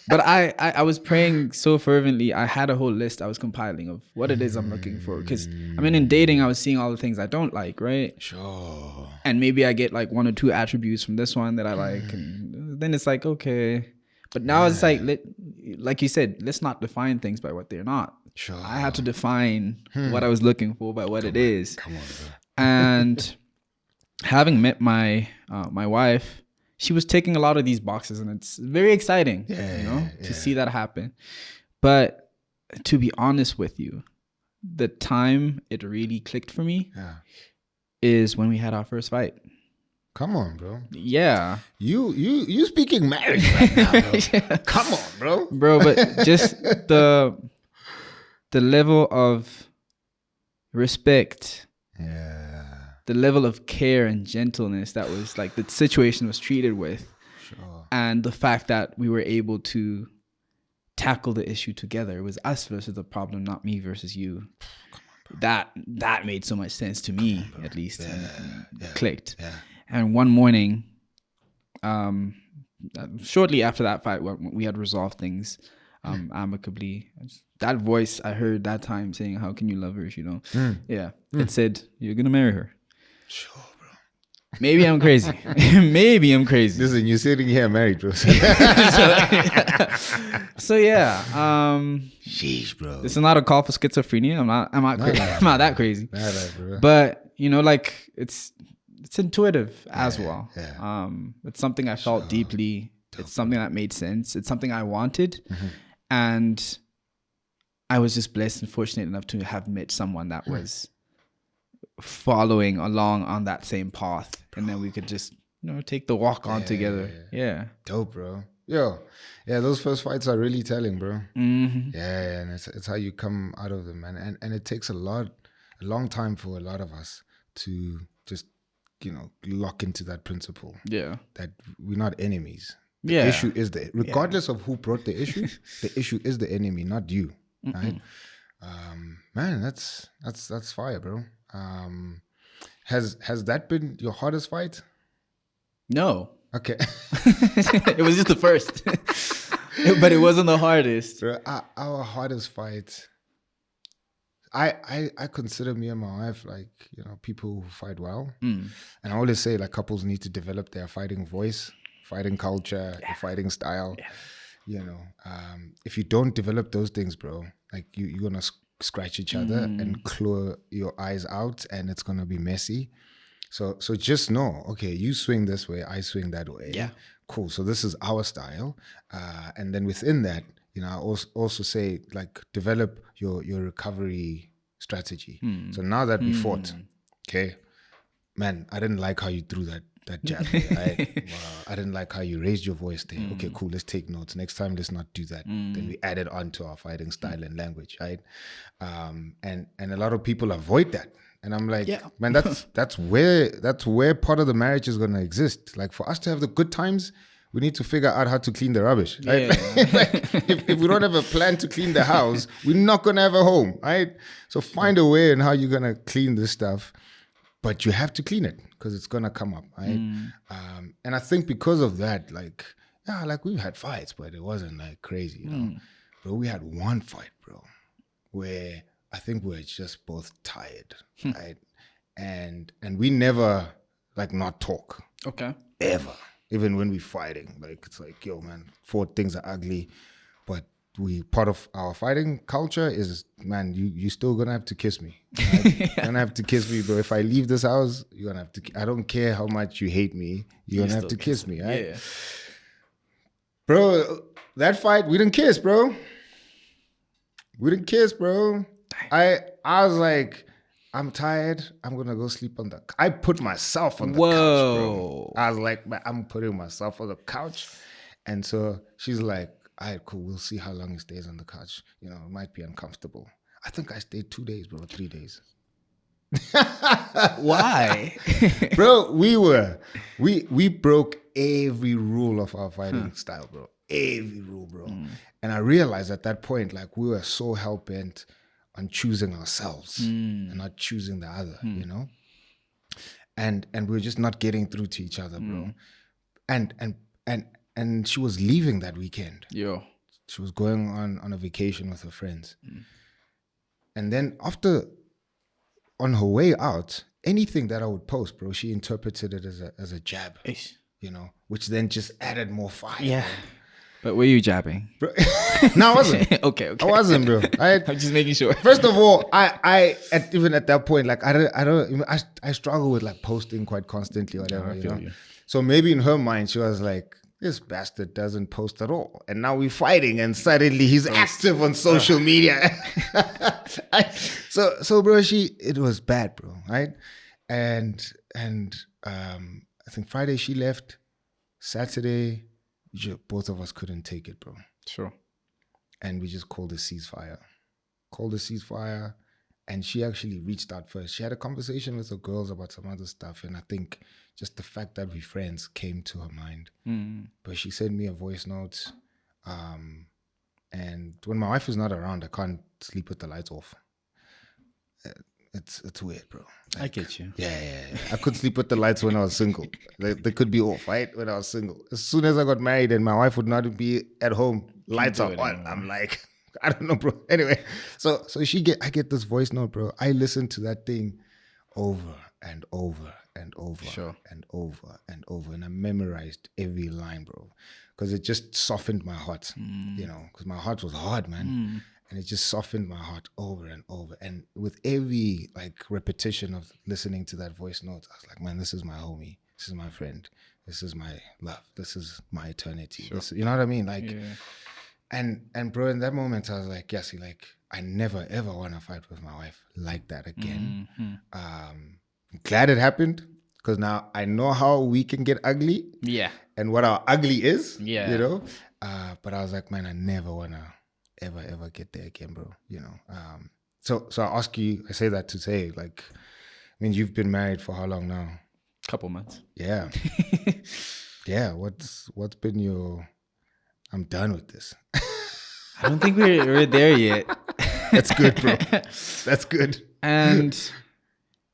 But I was praying so fervently. I had a whole list I was compiling of what it is I'm looking for. Because, I mean, in dating, I was seeing all the things I don't like, right? Sure. And maybe I get like 1 or 2 attributes from this one that I like. And then it's like, okay. But now it's like, like you said, let's not define things by what they're not. Sure. I had to define what I was looking for by what it is. Come on, bro. And having met my my wife, she was taking a lot of these boxes, and it's very exciting, to see that happen. But to be honest with you, the time it really clicked for me is when we had our first fight. Come on, bro. Yeah. You speaking marriage right now, bro. Come on, bro. Bro, but just the level of respect. Yeah. The level of care and gentleness that was like the situation was treated with. Sure. And the fact that we were able to tackle the issue together. It was us versus the problem, not me versus you. That made so much sense to me, at least. And clicked. Yeah. And one morning, shortly after that fight, we had resolved things amicably. That voice I heard that time saying, how can you love her, you know? It said, you're going to marry her. Sure, bro. Maybe I'm crazy. Maybe I'm crazy. Listen, you're sitting here married, bro. So yeah. Sheesh, bro. This is not a call for schizophrenia. I'm not that crazy. Bro. But, you know, like it's intuitive as well. Yeah. It's something I felt deeply. It's something that made sense. It's something I wanted. And I was just blessed and fortunate enough to have met someone that was following along on that same path. And then we could just, take the walk on together. Yeah. Dope, bro. Yo. Yeah, those first fights are really telling, bro. Yeah, and it's how you come out of them, man. And it takes a long time for a lot of us to just, lock into that principle. Yeah. That we're not enemies. The issue is regardless of who brought the issue, the issue is the enemy, not you. Right? Man, that's fire, bro. Has that been your hardest fight? No. Okay. It was just the first. But it wasn't the hardest. Bro, our hardest fight, I consider me and my wife like, people who fight well. And I always say like couples need to develop their fighting voice, fighting culture, fighting style. If you don't develop those things, bro, like you're gonna scratch each other and claw your eyes out, and it's gonna be messy. So just know, okay, you swing this way, I swing that way. Yeah, cool. So this is our style, and then within that, I also say like develop your recovery strategy. So now that we fought, okay, man, I didn't like how you threw that jab. Right? I didn't like how you raised your voice there. Okay, cool. Let's take notes. Next time, let's not do that. Then we added on to our fighting style and language, right? And a lot of people avoid that. And I'm like, man, that's where part of the marriage is gonna exist. Like for us to have the good times, we need to figure out how to clean the rubbish. Right? Yeah. Like, if we don't have a plan to clean the house, we're not going to have a home, right? So find a way in how you're going to clean this stuff, but you have to clean it because it's going to come up, right? And I think because of that, like, yeah, like we've had fights, but it wasn't like crazy, you know? Bro, we had one fight, bro, where I think we were just both tired, right? And we never like not talk. Okay. Ever. Even when we're fighting. Like it's like, yo, man, 4 things are ugly. But part of our fighting culture is, man, you still gonna have to kiss me. Right? You're gonna have to kiss me, bro. If I leave this house, you're gonna have to, I don't care how much you hate me, you're gonna have to kiss me, right? Yeah. Bro, that fight, we didn't kiss, bro. We didn't kiss, bro. I was like, I'm tired. I'm gonna go sleep on the. I put myself on the couch, bro. I was like, man, I'm putting myself on the couch, and so she's like, "All right, cool. We'll see how long he stays on the couch. You know, it might be uncomfortable." I think I stayed 2 days, bro, 3 days. Why, bro? We broke every rule of our fighting style, bro. Every rule, bro. And I realized at that point, like we were so hell bent on choosing ourselves and not choosing the other, you know? And we're just not getting through to each other, bro. And she was leaving that weekend. Yo. She was going on a vacation with her friends. And then on her way out, anything that I would post, bro, she interpreted it as a jab, you know, which then just added more fire. Yeah. Bro. But were you jabbing? Bro. No, I wasn't. Okay. I wasn't, bro. I'm just making sure. First of all, even at that point, like I struggle with like posting quite constantly or whatever, you know. So maybe in her mind, she was like, this bastard doesn't post at all, and now we're fighting, and suddenly he's active on social media. So bro, it was bad, bro, right? And I think Friday she left. Saturday, both of us couldn't take it, bro. Sure. And we just called a ceasefire. And she actually reached out first. She had a conversation with the girls about some other stuff. And I think just the fact that we're friends came to her mind. But she sent me a voice note. And when my wife is not around, I can't sleep with the lights off. It's weird, bro. Like, I get you. Yeah. I could sleep with the lights when I was single. They could be off, right? When I was single. As soon as I got married and my wife would not be at home, lights are on. I'm like, I don't know, bro. Anyway, so I get this voice note, bro. I listened to that thing over and over and over and over and over. And I memorized every line, bro. Because it just softened my heart, you know, because my heart was hard, man. And it just softened my heart over and over. And with every like repetition of listening to that voice note, I was like, man, this is my homie. This is my friend. This is my love. This is my eternity. You know what I mean? Like, and bro, in that moment, I was like, yes, like, I never, ever want to fight with my wife like that again. I'm glad it happened because now I know how we can get ugly. Yeah. And what our ugly is. Yeah. You know? But I was like, man, I never want to ever get there again, bro, you know. So I ask you, I say that to say, like, I mean, you've been married for how long now? Couple months. Yeah. Yeah. What's been your? I'm done with this. I don't think we're there yet. That's good, bro. That's good. And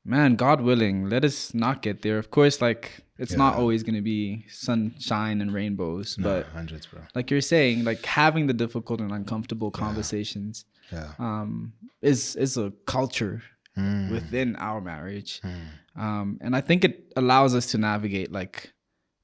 man, God willing, let us not get there. Of course, like, it's not always going to be sunshine and rainbows, but hundreds, bro. Like you're saying, like having the difficult and uncomfortable conversations is a culture within our marriage. And I think it allows us to navigate like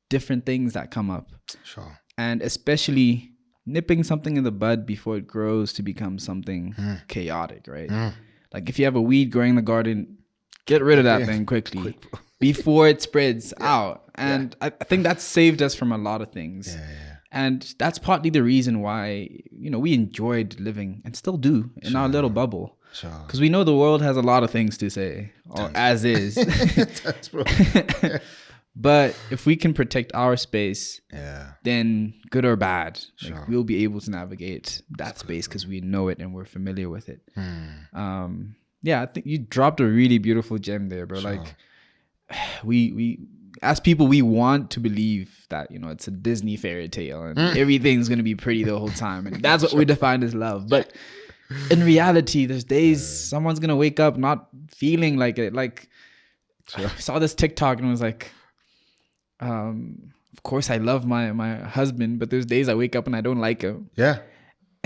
different things that come up. Sure. And especially nipping something in the bud before it grows to become something chaotic, right? Like if you have a weed growing in the garden, get rid of that thing quickly. Before it spreads out. And I think that's saved us from a lot of things. And that's partly the reason why, you know, we enjoyed living and still do in our little bubble. Because we know the world has a lot of things to say, or as is. But if we can protect our space, then good or bad, like, we'll be able to navigate that space because we know it and we're familiar with it. Yeah, I think you dropped a really beautiful gem there, bro. Like we as people, we want to believe that, you know, it's a Disney fairy tale and everything's going to be pretty the whole time. And that's what we define as love. But in reality, there's days someone's going to wake up not feeling like it. Like, I saw this TikTok and it was like, of course I love my husband, but there's days I wake up and I don't like him. Yeah.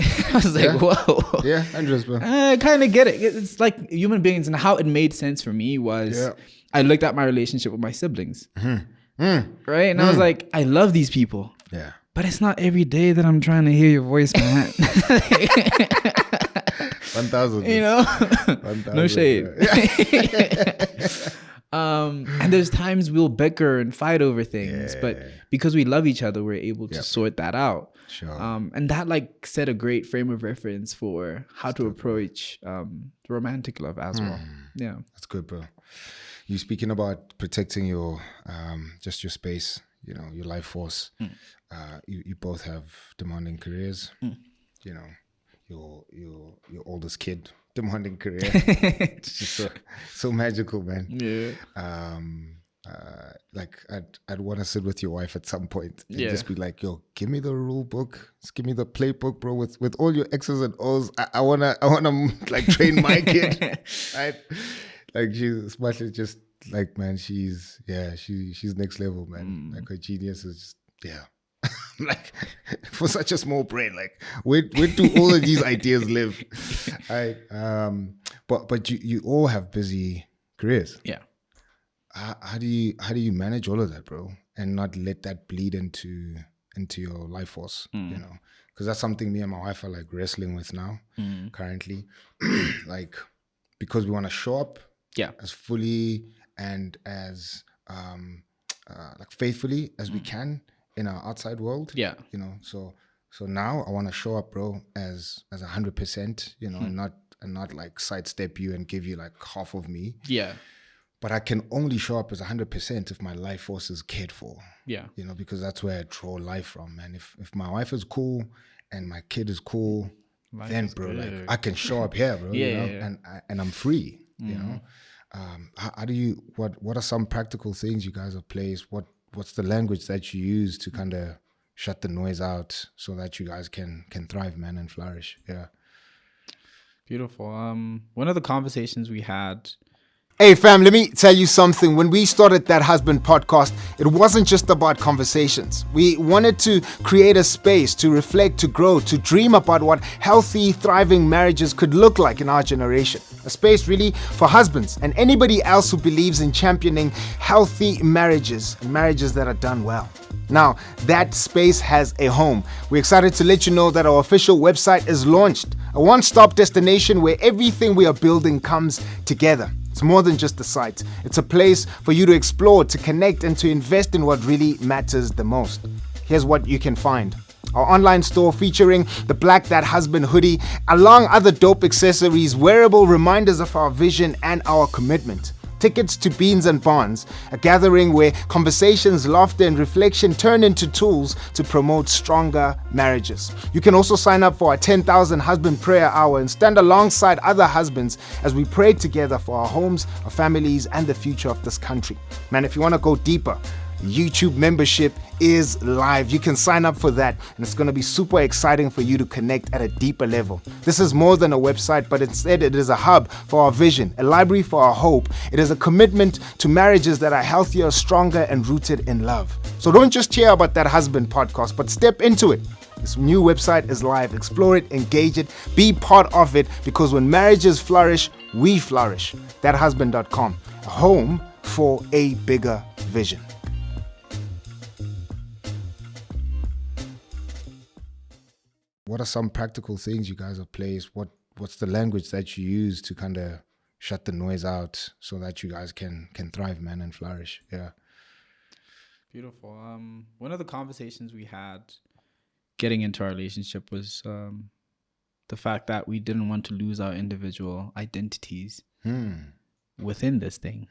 I was like, whoa. Yeah, interesting. I kind of get it. It's like human beings, and how it made sense for me was I looked at my relationship with my siblings. Right? And I was like, I love these people. Yeah. But it's not every day that I'm trying to hear your voice, man. 1,000. You know? 1,000. No shade. And there's times we'll bicker and fight over things, but because we love each other, we're able to sort that out. Sure. And that like set a great frame of reference for how to approach romantic love as well. Yeah. That's good, bro. You speaking about protecting your just your space, you know, your life force. You both have demanding careers. You know, your oldest kid, demanding career. It's just so magical, man. Yeah. Like I'd want to sit with your wife at some point and just be like, yo, give me the rule book, just give me the playbook, bro, with all your X's and O's. I wanna like train my kid. Right? Like she's much as just like, man, she's next level, man. Like her genius is just like for such a small brain, like where do all of these ideas live? Right. But you all have busy careers. Yeah. How do you manage all of that, bro, and not let that bleed into your life force? You know, because that's something me and my wife are like wrestling with now, currently. Like, because we want to show up as fully and as like faithfully as we can in our outside world. Yeah, you know. So now I want to show up, bro, as 100%. You know, and not like sidestep you and give you like half of me. Yeah. But I can only show up as 100% if my life force is cared for. Yeah. You know, because that's where I draw life from, man. If my wife is cool and my kid is cool, life then, bro, like I can show up here, bro. You know? And I'm free, you know. How do you, what are some practical things you guys have placed? What's the language that you use to kind of shut the noise out so that you guys can thrive, man, and flourish? Yeah. Beautiful. One of the conversations we had. Hey fam, let me tell you something. When we started That Husband podcast, it wasn't just about conversations. We wanted to create a space to reflect, to grow, to dream about what healthy, thriving marriages could look like in our generation. A space really for husbands and anybody else who believes in championing healthy marriages and marriages that are done well. Now, that space has a home. We're excited to let you know that our official website is launched, a one-stop destination where everything we are building comes together. It's more than just a site. It's a place for you to explore, to connect, and to invest in what really matters the most. Here's what you can find. Our online store featuring the Black That Husband hoodie, along other dope accessories, wearable reminders of our vision and our commitment. Tickets to Beans and Bonds, a gathering where conversations, laughter, and reflection turn into tools to promote stronger marriages. You can also sign up for our 10,000 Husband Prayer Hour and stand alongside other husbands as we pray together for our homes, our families, and the future of this country. Man, if you want to go deeper, YouTube membership is live. You can sign up for that, and it's going to be super exciting for you to connect at a deeper level. This is more than a website, but instead it is a hub for our vision, a library for our hope. It is a commitment to marriages that are healthier, stronger, and rooted in love. So don't just hear about That Husband podcast, but step into it. This new website is live. Explore it, engage it, be part of it, because when marriages flourish, we flourish. ThatHusband.com, a home for a bigger vision. What are some practical things you guys have placed? What's the language that you use to kind of shut the noise out so that you guys can thrive, man, and flourish? Yeah. Beautiful. One of the conversations we had getting into our relationship was the fact that we didn't want to lose our individual identities within this thing.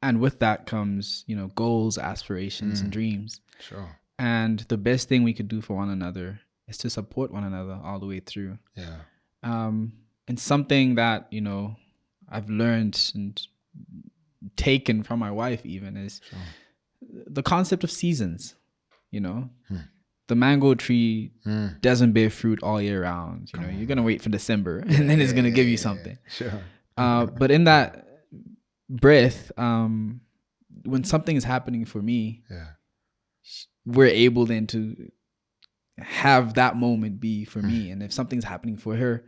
And with that comes, you know, goals, aspirations, and dreams. Sure. And the best thing we could do for one another is to support one another all the way through. Yeah. And something that, you know, I've learned and taken from my wife even is the concept of seasons. You know, the mango tree doesn't bear fruit all year round. You know, you're gonna wait for December and then it's gonna give you something. Sure. But in that breath, when something is happening for me, we're able then to have that moment be for me. And if something's happening for her,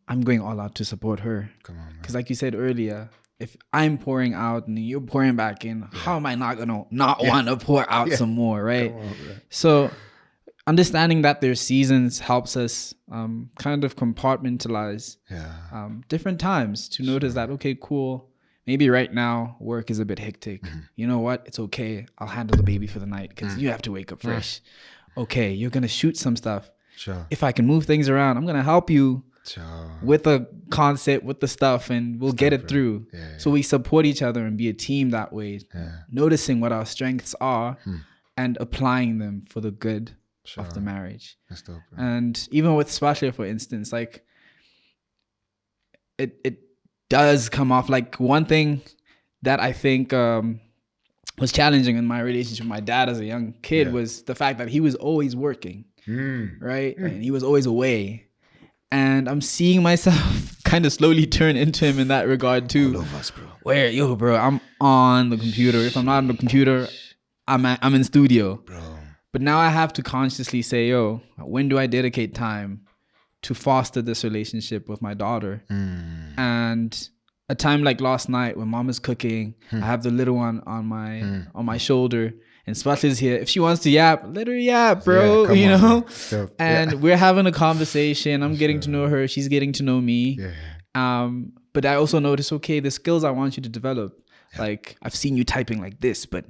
I'm going all out to support her. Come on, man. Because like you said earlier, if I'm pouring out and you're pouring back in, how am I not gonna want to pour out some more, right? Come on, man. So understanding that there's seasons helps us kind of compartmentalize different times to notice that, okay, cool, maybe right now work is a bit hectic. You know what? It's okay. I'll handle the baby for the night because you have to wake up fresh. Okay, you're going to shoot some stuff. Sure. If I can move things around, I'm going to help you Sure. with the concept, with the stuff, and we'll get it through. So we support each other and be a team that way, noticing what our strengths are and applying them for the good of the marriage. That's dope, bro. And even with Spasha, for instance, like it does come off like one thing that I think was challenging in my relationship with my dad as a young kid was the fact that he was always working, right? And he was always away. And I'm seeing myself kind of slowly turn into him in that regard too. All of us, bro. Where, bro, I'm on the computer. If I'm not on the computer, I'm in studio. Bro. But now I have to consciously say, when do I dedicate time to foster this relationship with my daughter? And a time like last night when mom is cooking, I have the little one on my shoulder, and Spatla's here. If she wants to yap, let her yap, bro. You know. And we're having a conversation. I'm getting to know her. She's getting to know me. But I also notice, okay, the skills I want you to develop. Like I've seen you typing like this, but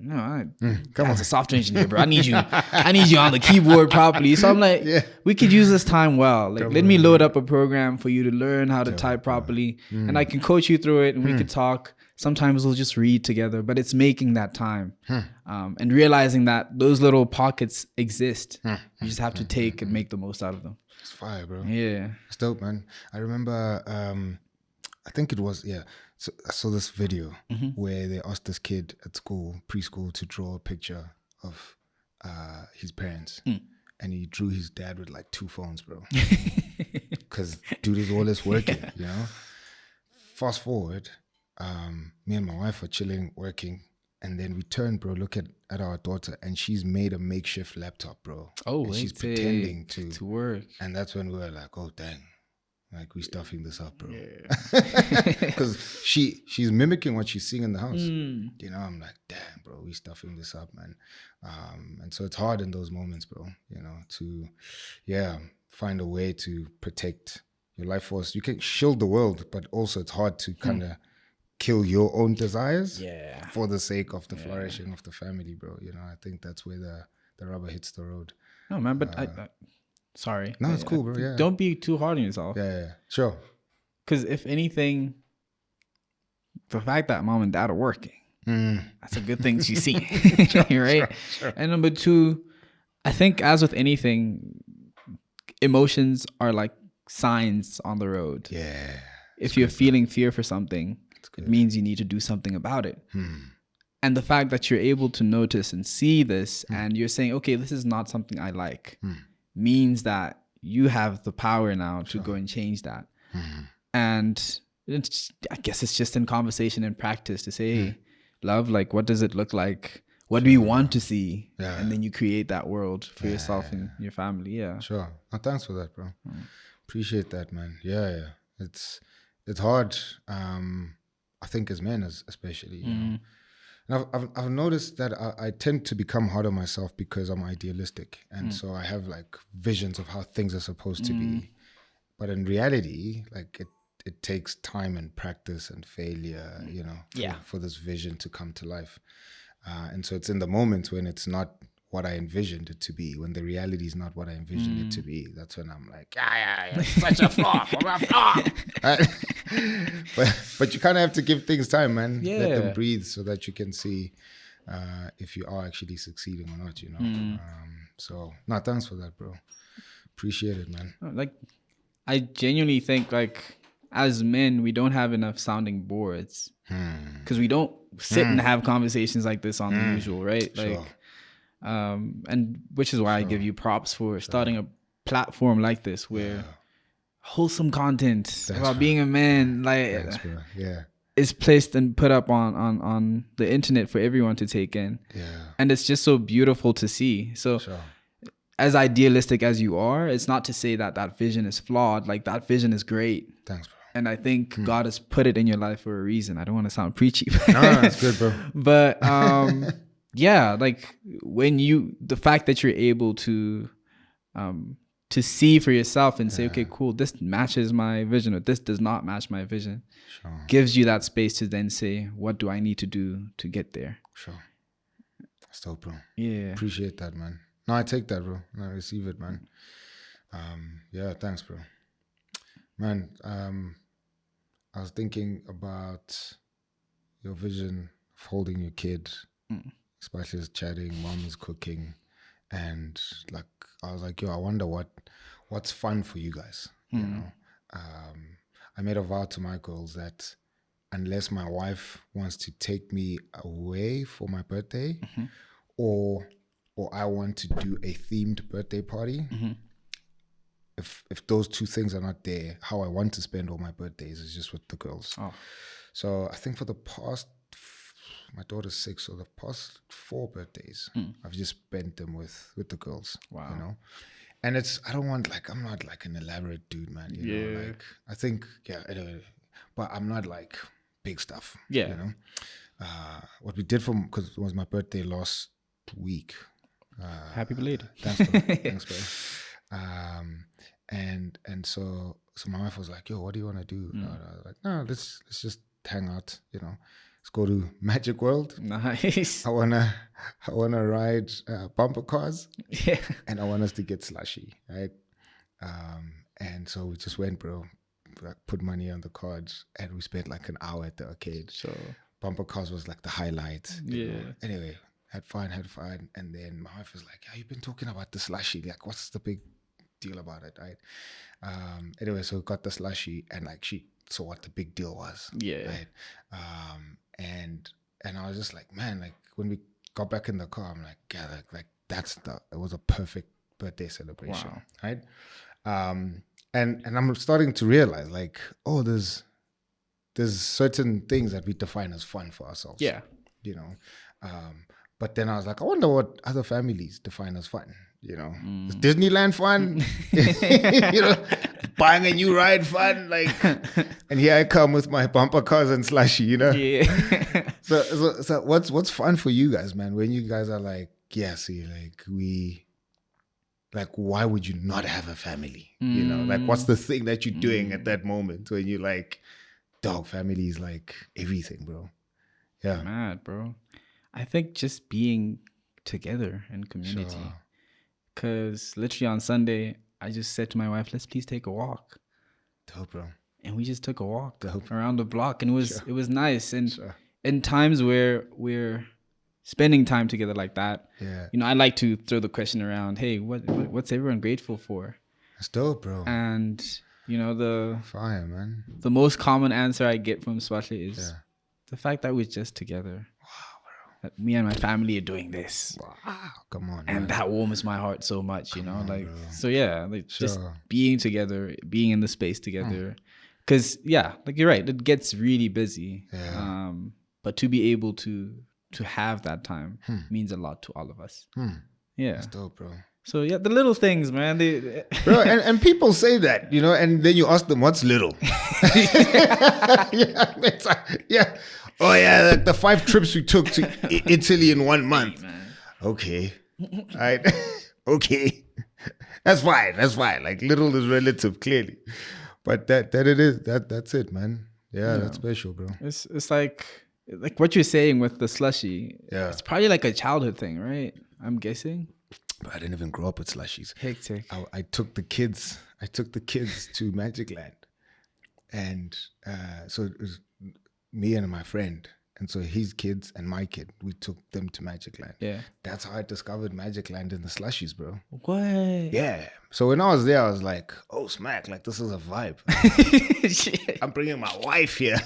as a software engineer, bro, I need you on the keyboard properly. So I'm like, we could use this time well. Like, let me load up a program for you to learn how to type properly, and I can coach you through it, and we could talk. Sometimes we'll just read together, but it's making that time and realizing that those little pockets exist. You just have to take and make the most out of them. It's fire, bro. Yeah, it's dope, man. I remember, I think it was So I saw this video where they asked this kid at school, preschool, to draw a picture of his parents. And he drew his dad with like 2 phones, bro. Because dude is always working, you know? Fast forward, me and my wife are chilling, working. And then we turn, bro, look at our daughter, and she's made a makeshift laptop, bro. Oh, and she's pretending to work. And that's when we were like, oh, dang. Like, we stuffing this up, bro. Because she's mimicking what she's seeing in the house. You know, I'm like, damn, bro, we stuffing this up, man. And so it's hard in those moments, bro, you know, to, find a way to protect your life force. You can shield the world, but also it's hard to kind of kill your own desires for the sake of the flourishing of the family, bro. You know, I think that's where the rubber hits the road. No, man, but sorry. No, it's cool, bro. Yeah. Don't be too hard on yourself. Yeah. Sure. Because if anything, the fact that mom and dad are working, that's a good thing to see. Right? Sure. And number 2, I think as with anything, emotions are like signs on the road. Yeah. If you're feeling fear for something, it means you need to do something about it. And the fact that you're able to notice and see this and you're saying, okay, this is not something I like. Means that you have the power now to go and change that. And I guess it's just in conversation and practice to say, hey, love, like, what does it look like? What do you want to see? And then you create that world for yourself and your family. Yeah. Sure. Oh, thanks for that, bro. Appreciate that, man. Yeah. It's hard. I think as men, especially, you know. And I've noticed that I tend to become hard on myself because I'm idealistic. And so I have like visions of how things are supposed to be. But in reality, like it takes time and practice and failure, you know, for this vision to come to life. And so it's in the moments when it's not what I envisioned it to be, when the reality is not what I envisioned it to be, that's when I'm like, such a flaw, but you kind of have to give things time, man. Let them breathe so that you can see if you are actually succeeding or not, you know. So, no, thanks for that, bro. Appreciate it, man. Like, I genuinely think, like, as men, we don't have enough sounding boards because we don't sit and have conversations like this on the usual, right? Sure. Like, and which is why I give you props for starting a platform like this where wholesome content about being a man, like, Thanks, bro. Yeah. is placed and put up on the internet for everyone to take in. Yeah. And it's just so beautiful to see. So as idealistic as you are, it's not to say that that vision is flawed. Like, that vision is great. Thanks, bro. And I think God has put it in your life for a reason. I don't want to sound preachy. No, it's good, bro. But yeah, like the fact that you're able to see for yourself and say, okay, cool, this matches my vision or this does not match my vision, gives you that space to then say, what do I need to do to get there? Sure. That's dope, bro. Yeah. Appreciate that, man. No, I take that, bro. I receive it, man. Yeah, thanks, bro. Man, I was thinking about your vision of holding your kid, especially as chatting, mom is cooking, and like I was like, yo, I wonder what's fun for you guys. You know, I made a vow to my girls that unless my wife wants to take me away for my birthday, or I want to do a themed birthday party. If those two things are not there, how I want to spend all my birthdays is just with the girls. So I think for the past, my daughter's 6, so the past 4 birthdays, I've just spent them with the girls. Wow. You know, and I'm not like an elaborate dude, man. You know, like I think, anyway, but I'm not like big stuff. Yeah. You know, what we did because it was my birthday last week. Happy belated. Thanks, bro. Thanks, bro. And so my wife was like, yo, what do you want to do? And I was like, no, let's just hang out, you know. Let's go to Magic World. Nice. I wanna ride bumper cars. Yeah. And I want us to get slushy, right? And so we just went, bro. Like, put money on the cards, and we spent like an hour at the arcade. So bumper cars was like the highlight. Yeah. Know? Anyway, had fun. And then my wife was like, yeah, you've been talking about the slushy. Like, what's the big deal about it, right? Anyway, so we got the slushy, and like she saw what the big deal was. Yeah. Right? And I was just like, man, like when we got back in the car, I'm like, yeah, like it was a perfect birthday celebration. Wow. Right? And I'm starting to realize, like, oh, there's certain things that we define as fun for ourselves. Yeah. You know. But then I was like, I wonder what other families define as fun. You know, is Disneyland fun? You know, buying a new ride fun? Like, and here I come with my bumper cars and slushy, you know? Yeah. So what's fun for you guys, man? When you guys are like, why would you not have a family? You know, like, what's the thing that you're doing at that moment when you're like, dog, family is like everything, bro. Yeah. Mad, bro. I think just being together in community. Sure. Because literally on Sunday, I just said to my wife, let's please take a walk. Dope, bro. And we just took a walk Dope. around the block. And it was nice. And Sure. in times where we're spending time together like that, Yeah. you know, I like to throw the question around, hey, what's everyone grateful for? That's dope, bro. And, you know, Fire, man. the most common answer I get from Swatli is Yeah. the fact that we're just together. That me and my family are doing this. Wow. Come on, And man. that warms my heart so much, you know, on, like, bro. so yeah, like just Sure. being together, being in the space together. Cause yeah, like you're right, it gets really busy. Yeah. But to be able to have that time means a lot to all of us. Yeah. That's dope, bro. So yeah, the little things, man. They Bro, and people say that, you know, and then you ask them, what's little? Yeah, it's like, yeah. Oh, yeah, like the 5 trips we took to Italy in 1 month. Okay. All right. Okay. That's fine. Like, little is relative, clearly. But that it is. That's it, man. Yeah, that's special, bro. it's like what you're saying with the slushy. Yeah. It's probably like a childhood thing, right? I'm guessing. But I didn't even grow up with slushies. Hectic. I took the kids to Magic Land. And so it was me and my friend. And so his kids and my kid, we took them to Magic Land. Yeah. That's how I discovered Magic Land and the slushies, bro. What? Yeah. So when I was there, I was like, oh, smack, like this is a vibe. Shit. I'm bringing my wife here.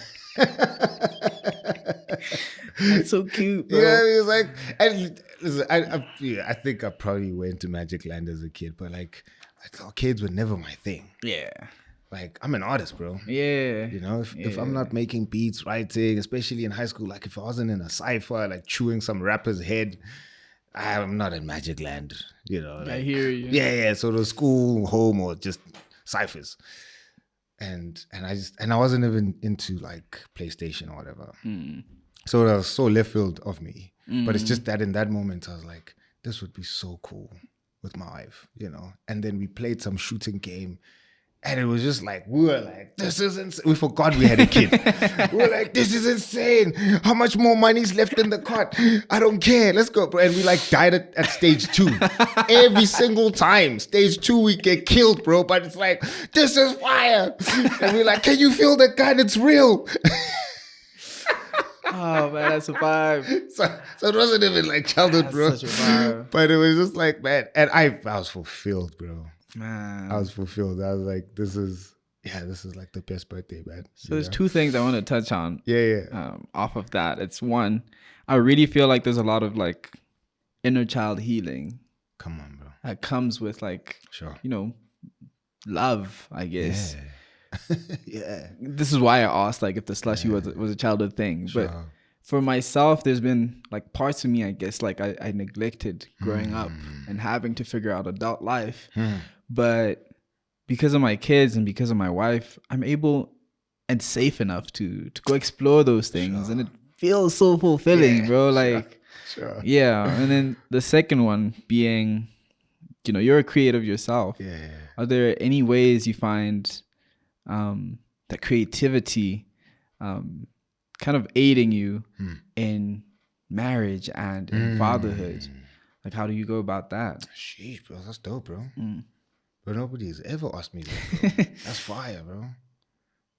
That's so cute, bro. Yeah, it was like, and listen, I think I probably went to Magic Land as a kid, but like, arcades were never my thing. Yeah. Like, I'm an artist, bro. Yeah. You know, if I'm not making beats, writing, especially in high school, like if I wasn't in a cypher, like chewing some rapper's head, I'm not in Magic Land, you know. Like, I hear you. Yeah. So the school, home, or just ciphers. And I wasn't even into like PlayStation or whatever. So it was so left field of me. But it's just that in that moment I was like, this would be so cool with my wife, you know. And then we played some shooting game. And it was just like, we were like, this is insane. We forgot we had a kid. We were like, this is insane. How much more money's left in the cart? I don't care. Let's go, bro. And we like died at stage 2. Every single time. Stage 2, we get killed, bro. But it's like, this is fire. And we're like, can you feel the gun? It's real. Oh, man, that's a vibe. So it wasn't even like childhood, That's bro. such a vibe. But it was just like, man. And I was fulfilled, bro. Man. I was fulfilled. I was like, this is like the best birthday, man. So there's 2 things I want to touch on. Yeah. Off of that. It's one, I really feel like there's a lot of like inner child healing. Come on, bro. That comes with like, Sure. you know, love, I guess. Yeah. This is why I asked like if the slushy was a childhood thing. Sure. But for myself, there's been like parts of me, I guess, like I neglected growing up and having to figure out adult life. But because of my kids and because of my wife, I'm able and safe enough to go explore those things. And it feels so fulfilling, bro. Like, yeah. And then the second one being, you know, you're a creative yourself. Yeah. Are there any ways you find that creativity kind of aiding you in marriage and in fatherhood? Like, how do you go about that? Sheesh, bro. That's dope, bro. But nobody's ever asked me that, bro. That's fire, bro.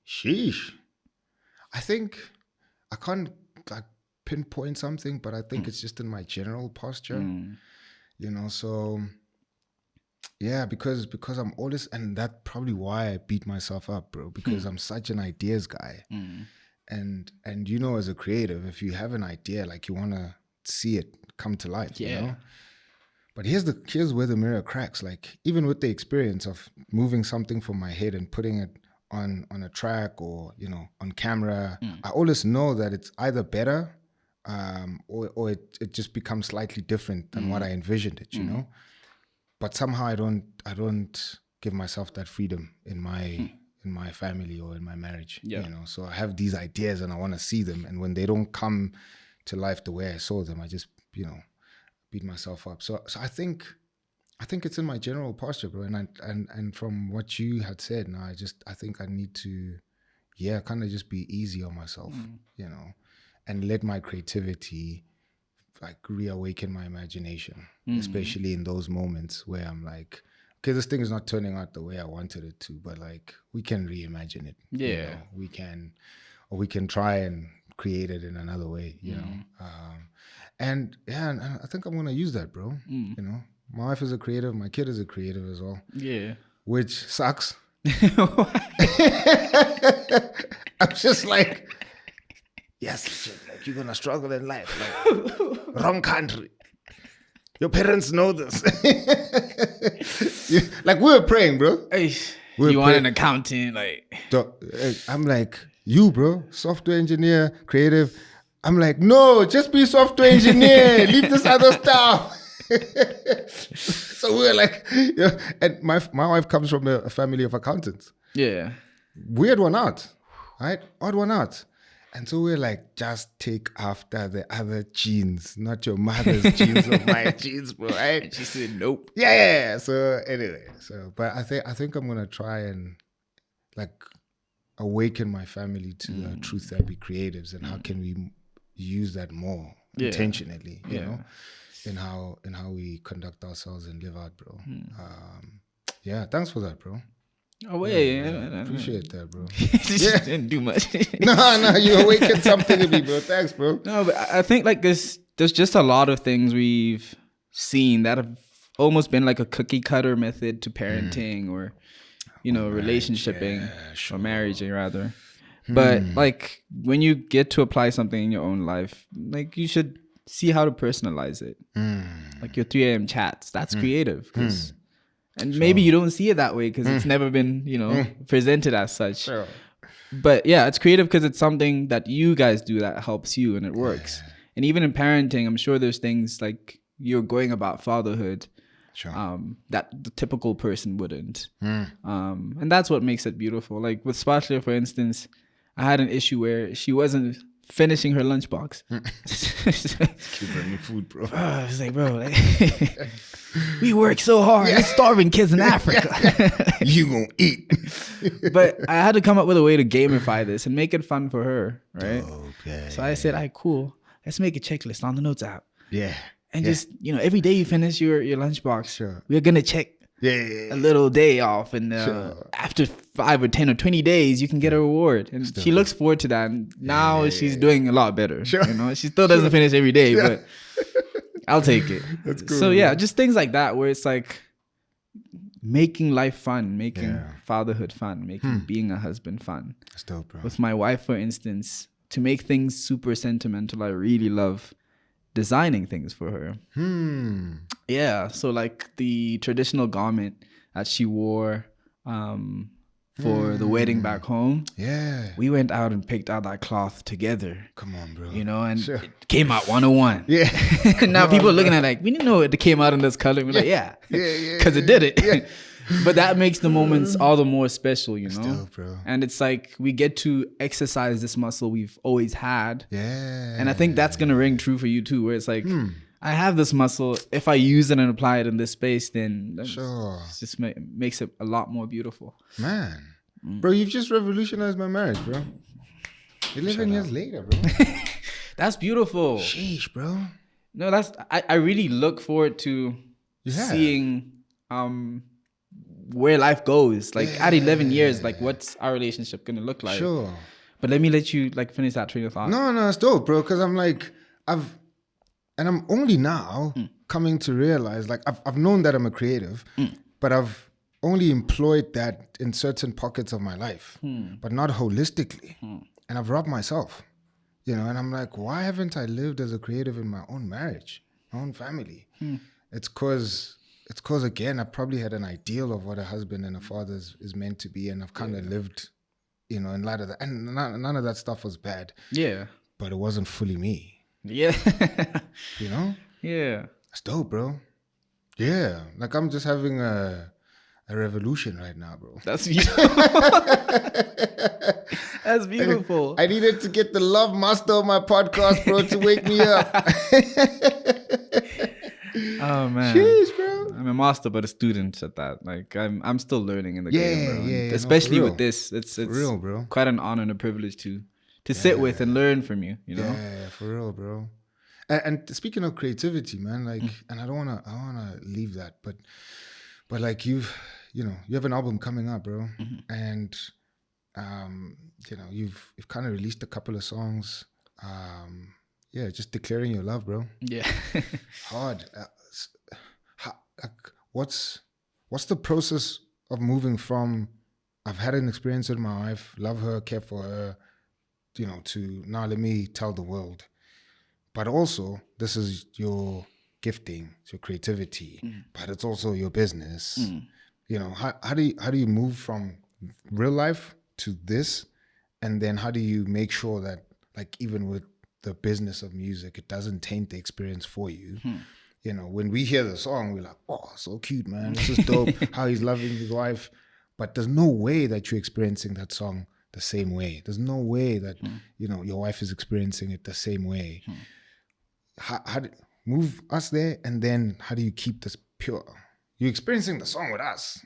Sheesh. I think I can't like pinpoint something, but I think it's just in my general posture, you know. So yeah, because I'm always, and that's probably why I beat myself up, bro. Because I'm such an ideas guy, and you know, as a creative, if you have an idea, like you want to see it come to life, you know. But here's where the mirror cracks. Like, even with the experience of moving something from my head and putting it on a track or, you know, on camera, I always know that it's either better or it just becomes slightly different than what I envisioned it, you know. But somehow I don't give myself that freedom in my family or in my marriage, you know. So I have these ideas and I want to see them, and when they don't come to life the way I saw them, I just, you know, beat myself up. So I think it's in my general posture, bro. And from what you had said, now I think I need to, kind of just be easy on myself, you know, and let my creativity like reawaken my imagination, especially in those moments where I'm like, okay, this thing is not turning out the way I wanted it to, but like we can reimagine it. Yeah, you know? we can try and create it in another way, you know. And I think I'm gonna use that, bro. You know, my wife is a creative, my kid is a creative as well. Yeah, which sucks. I'm just like, yes, like you're gonna struggle in life. Like, wrong country. Your parents know this. Like, we were praying, bro. You want an accountant, like? I'm like, you, bro, software engineer, creative. I'm like, no, just be software engineer. Leave this other stuff. So we're like, and my wife comes from a family of accountants. Yeah. Weird one out, right? Odd one out. And so we're like, just take after the other genes, not your mother's genes or my genes, bro, right? And she said, nope. Yeah. So anyway, but I think I'm gonna try and like awaken my family to the truth that we creatives, and how can we use that more intentionally, you know, in how we conduct ourselves and live out, bro. Thanks for that, bro. Oh, yeah. Appreciate that, bro. Didn't do much. No, you awakened something in me, bro. Thanks, bro. No, but I think like there's just a lot of things we've seen that have almost been like a cookie cutter method to parenting or, you know, relationshiping or marriage rather. But like when you get to apply something in your own life, like you should see how to personalize it. Like your 3 a.m. chats, that's creative. And maybe you don't see it that way because it's never been, presented as such. Sure. But yeah, it's creative because it's something that you guys do that helps you and it works. And even in parenting, I'm sure there's things like you're going about fatherhood that the typical person wouldn't. And that's what makes it beautiful. Like with Spatula, for instance, I had an issue where she wasn't finishing her lunchbox. Keep bringing food, bro. It's like, bro, like, we work so hard. We're starving kids in Africa. You gonna eat. But I had to come up with a way to gamify this and make it fun for her, right? Okay. So I said, all right, cool. Let's make a checklist on the Notes app. Yeah. And just, every day you finish your lunchbox, Sure. we're going to check a little day off. And after 5 or 10 or 20 days, you can get a reward. And she looks forward to that. And now she's doing a lot better. Sure. She still doesn't finish every day, but I'll take it. That's cool. So yeah, just things like that where it's like making life fun, making fatherhood fun, making being a husband fun. That's dope, bro. With my wife, for instance, to make things super sentimental, I really love designing things for her. Yeah, so like the traditional garment that she wore for the wedding back home. Yeah. We went out and picked out that cloth together. Come on, bro. And it came out 101. Yeah. Now people are looking at it like, we didn't know it came out in this color. We're like, yeah. Because it did it. Yeah. But that makes the moments all the more special, That's dope, bro. And it's like we get to exercise this muscle we've always had. Yeah. And I think that's going to ring true for you too, where it's like, I have this muscle. If I use it and apply it in this space, then it just makes it a lot more beautiful. Man. Bro, you've just revolutionized my marriage, bro. 11 years later, bro. That's beautiful. Sheesh, bro. No, I really look forward to seeing where life goes. Like at 11 years, like what's our relationship gonna look like? Sure. But let me let you like finish that train of thought. No, it's dope, bro. Because I'm like, I'm only now coming to realize, like, I've known that I'm a creative, but I've only employed that in certain pockets of my life, but not holistically. And I've robbed myself, and I'm like, why haven't I lived as a creative in my own marriage, my own family? It's cause again, I probably had an ideal of what a husband and a father is meant to be, and I've kind of lived, in light of that. And none of that stuff was bad. Yeah. But it wasn't fully me. Yeah. Yeah. It's dope, bro. Yeah. Like I'm just having a revolution right now, bro. That's beautiful. That's beautiful. I needed to get the love master of my podcast, bro, to wake me up. Oh man. Jeez, bro. I'm a master but a student at that. Like I'm still learning in the game, bro. Yeah, especially with this. It's real, bro. Quite an honor and a privilege to sit with and learn from you, Yeah, for real, bro. And speaking of creativity, man, like, and I wanna leave that, but like you have an album coming up, bro, and you've kind of released a couple of songs, just declaring your love, bro. Yeah, hard. What's the process of moving from I've had an experience with my wife, love her, care for her, to now let me tell the world. But also, this is your gifting, it's your creativity, but it's also your business. How do you move from real life to this, and then how do you make sure that, like, even with the business of music, it doesn't taint the experience for you? When we hear the song, we're like, oh, so cute, man. This is dope. How he's loving his wife, but there's no way that you're experiencing that song the same way. There's no way that your wife is experiencing it the same way. How do move us there, and then how do you keep this pure? You're experiencing the song with us,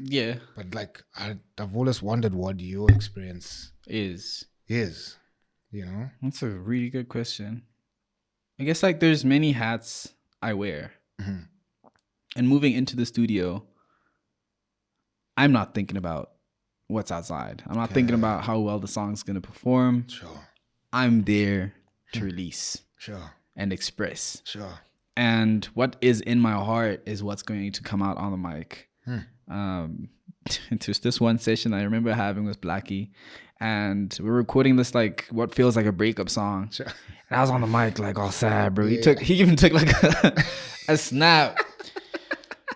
but like I've always wondered what your experience is. That's a really good question. I guess like there's many hats I wear, and moving into the studio, I'm not thinking about what's outside. I'm not thinking about how well the song's gonna perform. I'm there to release and express. And what is in my heart is what's going to come out on the mic. to this one session I remember having with Blackie, and we're recording this like what feels like a breakup song. Sure. And I was on the mic like all sad, bro. He even took like a snap.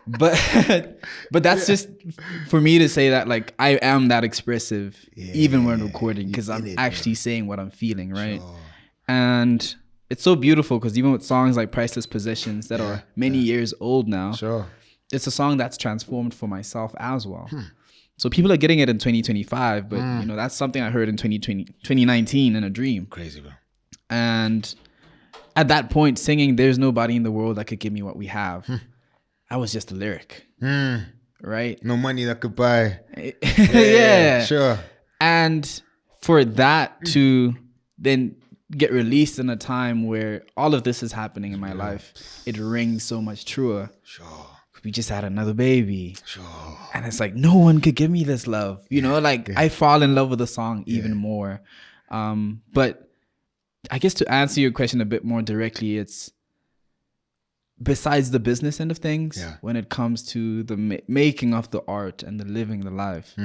But that's just for me to say that like I am that expressive even when recording, because I'm actually saying what I'm feeling, right? Sure. And it's so beautiful because even with songs like Priceless Possessions that are many years old now, it's a song that's transformed for myself as well. So people are getting it in 2025, but you know, that's something I heard in 2019 in a dream. Crazy, bro. And at that point, singing "There's Nobody in the World That Could Give Me What We Have," I was just a lyric, right? No money that could buy. Yeah, sure. And for that to then get released in a time where all of this is happening in my life, it rings so much truer. Sure. We just had another baby. Sure. And it's like, no one could give me this love. You know, like I fall in love with the song even more. But I guess to answer your question a bit more directly, it's besides the business end of things, when it comes to the making of the art and the living the life,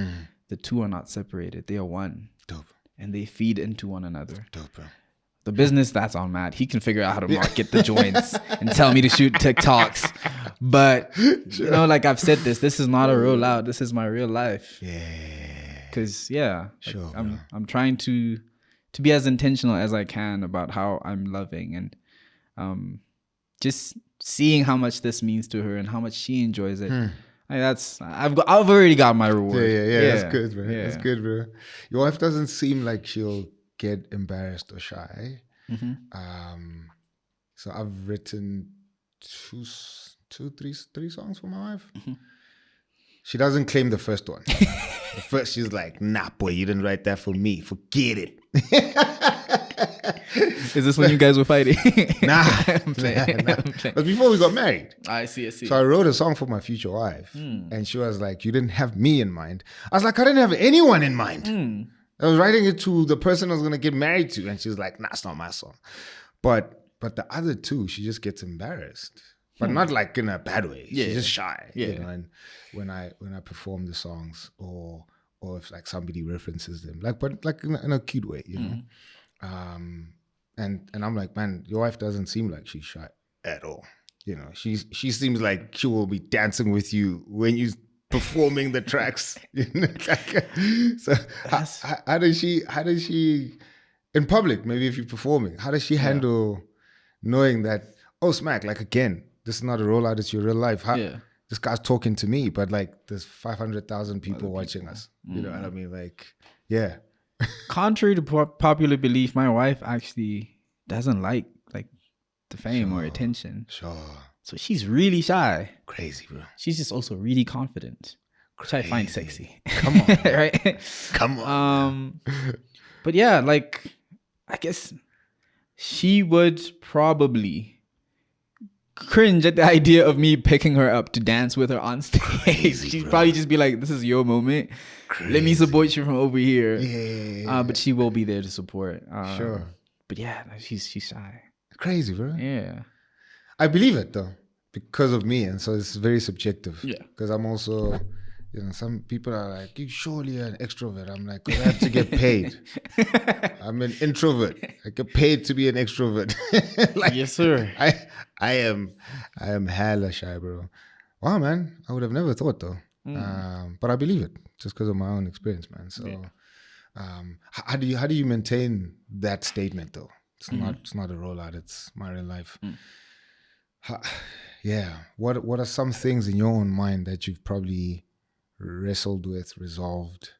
the two are not separated. They are one. Dope. And they feed into one another. Dope, bro. The business, that's on Matt. He can figure out how to market the joints and tell me to shoot TikToks. But, you know, like I've said this is not a rollout. This is my real life. Yeah. Because, like, sure, I'm trying to be as intentional as I can about how I'm loving, and just seeing how much this means to her and how much she enjoys it. I've already got my reward. Yeah. That's good, bro. That's good, bro. Your wife doesn't seem like she'll get embarrassed or shy. So I've written three songs for my wife. She doesn't claim the first one. The first, she's like, nah, boy, you didn't write that for me. Forget it. Is this when you guys were fighting? Nah. But before we got married. I see. So I wrote a song for my future wife. And she was like, you didn't have me in mind. I was like, I didn't have anyone in mind. I was writing it to the person I was going to get married to. And she was like, nah, it's not my song. But the other two, she just gets embarrassed. But not like in a bad way. She's just shy. You know? And when I perform the songs or if like somebody references them, but in a cute way, you know. And I'm like, man, your wife doesn't seem like she's shy at all. You know, she seems like she will be dancing with you when you performing the tracks. So how does she in public, maybe if you're performing, how does she handle knowing that, oh, smack, like again, this is not a rollout, it's your real life. This guy's talking to me, but like there's 500,000 people watching us. You know what I mean? Like, yeah. Contrary to popular belief, my wife actually doesn't like the fame or attention. Sure. So she's really shy. Crazy, bro. She's just also really confident, which I find sexy. Come on. Right? Come on. But yeah, like, I guess she would probably cringe at the idea of me picking her up to dance with her on stage. Crazy, She'd bro. probably just be like, this is your moment. Crazy. Let me support you from over here. Yeah. But she will be there to support. Sure. But yeah, she's shy. Crazy, bro. Yeah. I believe it though, because of me. And so it's very subjective. Yeah. Because I'm also, you know, some people are like, you surely are an extrovert. I'm like, 'cause I have to get paid. I'm an introvert. I get paid to be an extrovert. Like, yes, sir. I am hella shy, bro. Wow, man. I would have never thought though. But I believe it just because of my own experience, man. So how do you maintain that statement though? It's not a rollout, it's my real life. What are some things in your own mind that you've probably wrestled with, resolved,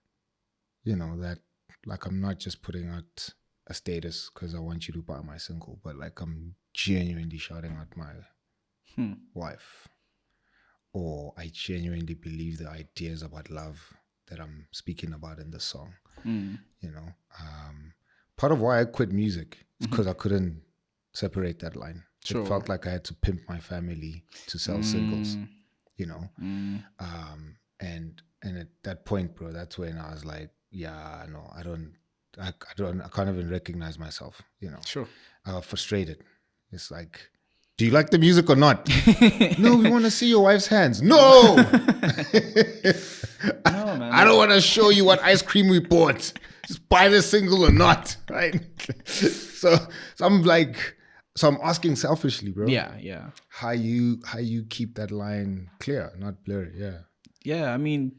you know, that like I'm not just putting out a status because I want you to buy my single, but like I'm genuinely shouting at my wife, or I genuinely believe the ideas about love that I'm speaking about in the song. You know, part of why I quit music is because I couldn't separate that line. Sure. It felt like I had to pimp my family to sell singles, you know. And at that point, bro, that's when I was like, yeah, no, I can't even recognize myself, you know. Sure. I was frustrated. It's like, Do you like the music or not? No, we want to see your wife's hands. No! No, man. I don't want to show you what ice cream we bought. Just buy the single or not, right? So I'm asking selfishly, bro. Yeah. How you keep that line clear, not blurry. Yeah, I mean,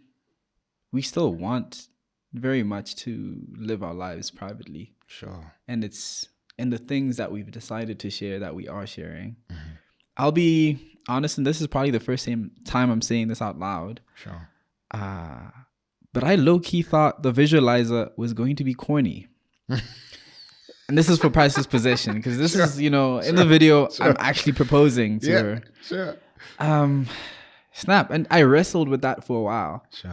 we still want very much to live our lives privately. Sure. And it's in the things that we've decided to share that we are sharing. Mm-hmm. I'll be honest, and this is probably the first time I'm saying this out loud. Sure. But I low-key thought the visualizer was going to be corny. And this is for Priceless Possession, because this is, in the video, I'm actually proposing to her. Sure. Snap. And I wrestled with that for a while. Sure.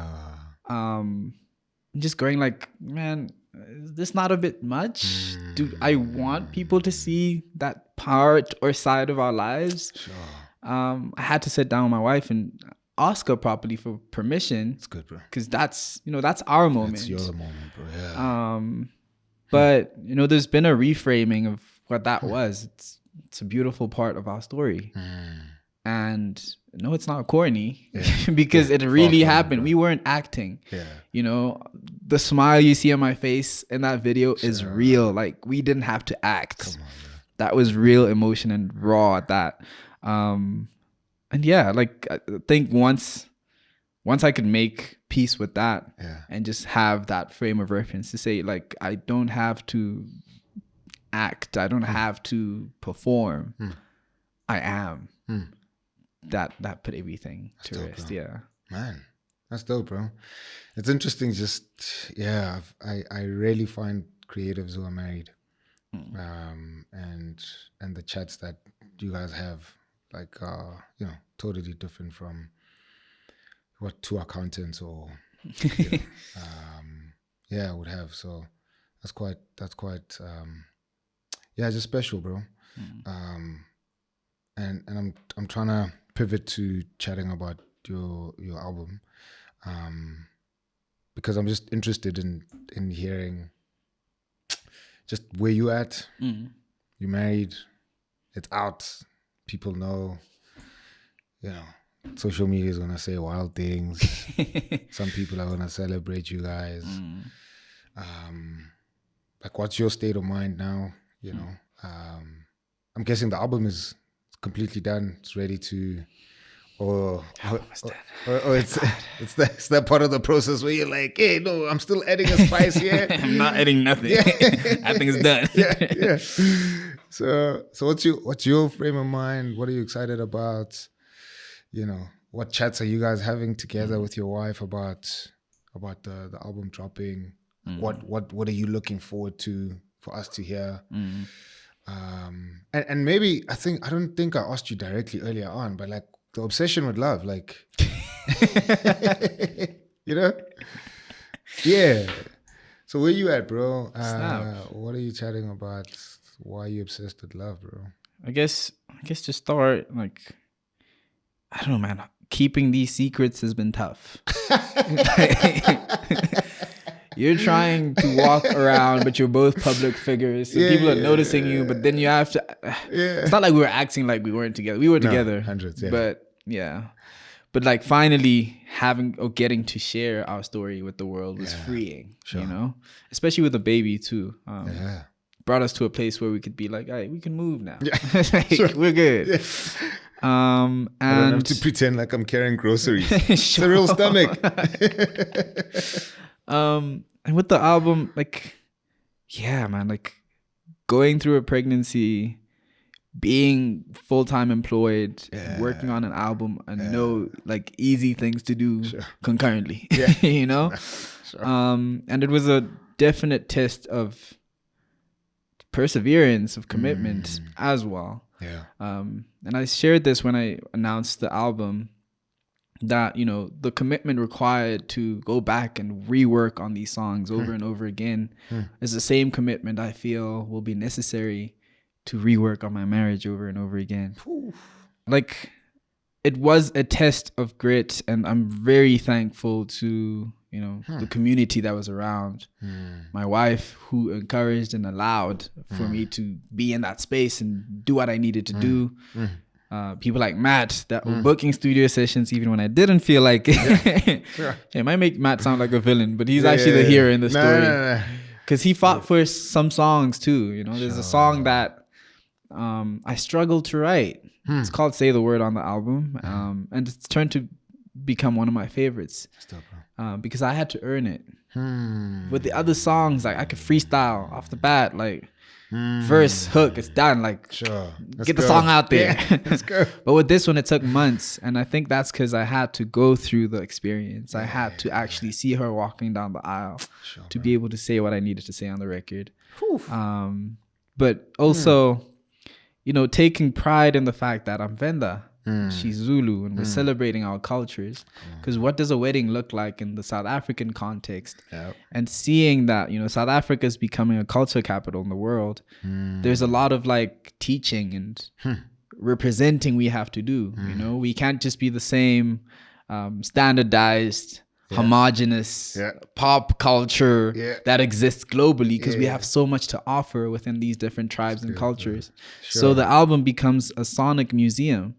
Just going like, man, is this not a bit much? Do I want people to see that part or side of our lives? Sure. I had to sit down with my wife and ask her properly for permission. It's good, bro. Because that's our moment. It's your moment, bro. Yeah. But there's been a reframing of what that was. It's a beautiful part of our story. And no, it's not corny because it really happened. Bro. We weren't acting. Yeah. The smile you see on my face in that video is real. Like, we didn't have to act. Come on, bro. That was real emotion and raw at that. And yeah, like, I think once I could make peace with that and just have that frame of reference to say, like, I don't have to act. I don't have to perform. I am. That put everything to rest. Bro. Yeah, man, that's dope, bro. It's interesting. Just I rarely find creatives who are married, and the chats that you guys have, like, totally different from what two accountants or would have. So that's quite just special, bro. And I'm trying to pivot to chatting about your album, because I'm just interested in hearing just where you at. You married, it's out, people know, social media is gonna say wild things. Some people are gonna celebrate you guys. Like, what's your state of mind now? I'm guessing the album is completely done. It's ready to, or it's that part of the process where you're like, hey, no, I'm still adding a spice here. I'm not adding nothing. I think it's done. Yeah. So what's your frame of mind? What are you excited about? What chats are you guys having together with your wife about the album dropping? What are you looking forward to for us to hear? And maybe I don't think I asked you directly earlier on, but like the obsession with love, like, yeah. So where you at, bro? What are you chatting about? Why are you obsessed with love, bro? I guess to start, like, I don't know, man. Keeping these secrets has been tough. You're trying to walk around, but you're both public figures. So people are noticing you, but then you have to. It's not like we were acting like we weren't together. We were together. Hundreds, But like, finally having or getting to share our story with the world was freeing. Sure. Especially with a baby too. Brought us to a place where we could be like, all right, we can move now. We're good. Yeah. And I don't have to pretend like I'm carrying groceries. It's a real stomach. And with the album, like, yeah, man, like, going through a pregnancy, being full-time employed, working on an album, and no, like, easy things to do concurrently, Sure. And it was a definite test of perseverance, of commitment as well. And I shared this when I announced the album, that the commitment required to go back and rework on these songs over and over again is the same commitment I feel will be necessary to rework on my marriage over and over again. Like, it was a test of grit, and I'm very thankful to, you know, the community that was around. My wife, who encouraged and allowed for me to be in that space and do what I needed to do. People like Matt that were booking studio sessions even when I didn't feel like it. Sure. It might make Matt sound like a villain, but he's actually the hero in the story. Because he fought for some songs too. You know, there's a song that I struggled to write. It's called Say the Word on the album. And it's turned to become one of my favorites. Because I had to earn it. With the other songs, like I could freestyle off the bat, like verse, hook, it's done. Like, get the song out there. Yeah, let's go. But with this one, it took months. And I think that's because I had to go through the experience. I had to actually see her walking down the aisle to be able to say what I needed to say on the record. But also, you know, taking pride in the fact that I'm Venda. She's Zulu, and we're celebrating our cultures. Because what does a wedding look like in the South African context? And seeing that, you know, South Africa is becoming a culture capital in the world. There's a lot of like teaching and representing we have to do. You know, we can't just be the same standardized, homogenous pop culture that exists globally, because we have so much to offer within these different tribes and cultures. So the album becomes a sonic museum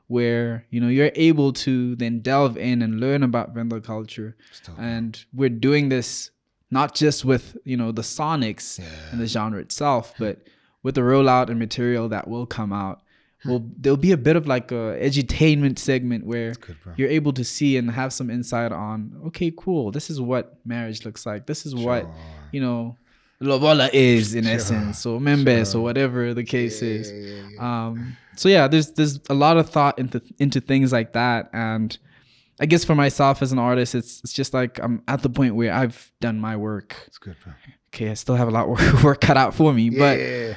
where, you know, you're able to then delve in and learn about Venda culture. And we're doing this not just with, you know, the sonics and the genre itself, but with the rollout and material that will come out. Well, there'll be a bit of like a edutainment segment where you're able to see and have some insight on, okay, cool, this is what marriage looks like. This is what, you know, lobola is in essence, or members, or whatever the case is. So yeah, there's a lot of thought into things like that. And I guess for myself as an artist, it's just like I'm at the point where I've done my work. It's good, bro. Okay, I still have a lot of work cut out for me, but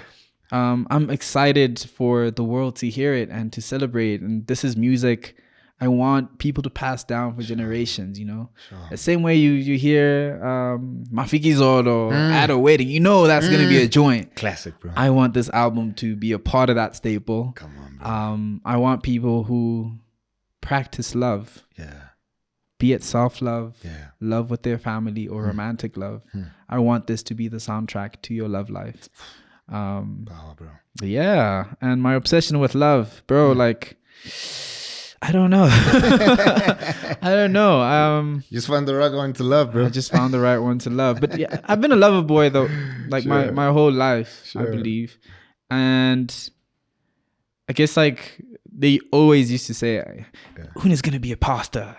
I'm excited for the world to hear it and to celebrate. And this is music I want people to pass down for generations, you know. The same way you hear Mafiki Zolo at a wedding, you know that's going to be a joint. Classic, bro. I want this album to be a part of that staple. Come on, bro. I want people who practice love. Be it self-love, love with their family, or romantic love. I want this to be the soundtrack to your love life. Wow, bro. Yeah, and my obsession with love, bro, like, I don't know. I don't know. You just found the right one to love, bro. I just found the right one to love. But yeah, I've been a lover boy though, like my whole life, I believe. And I guess like they always used to say, Una's gonna be a pastor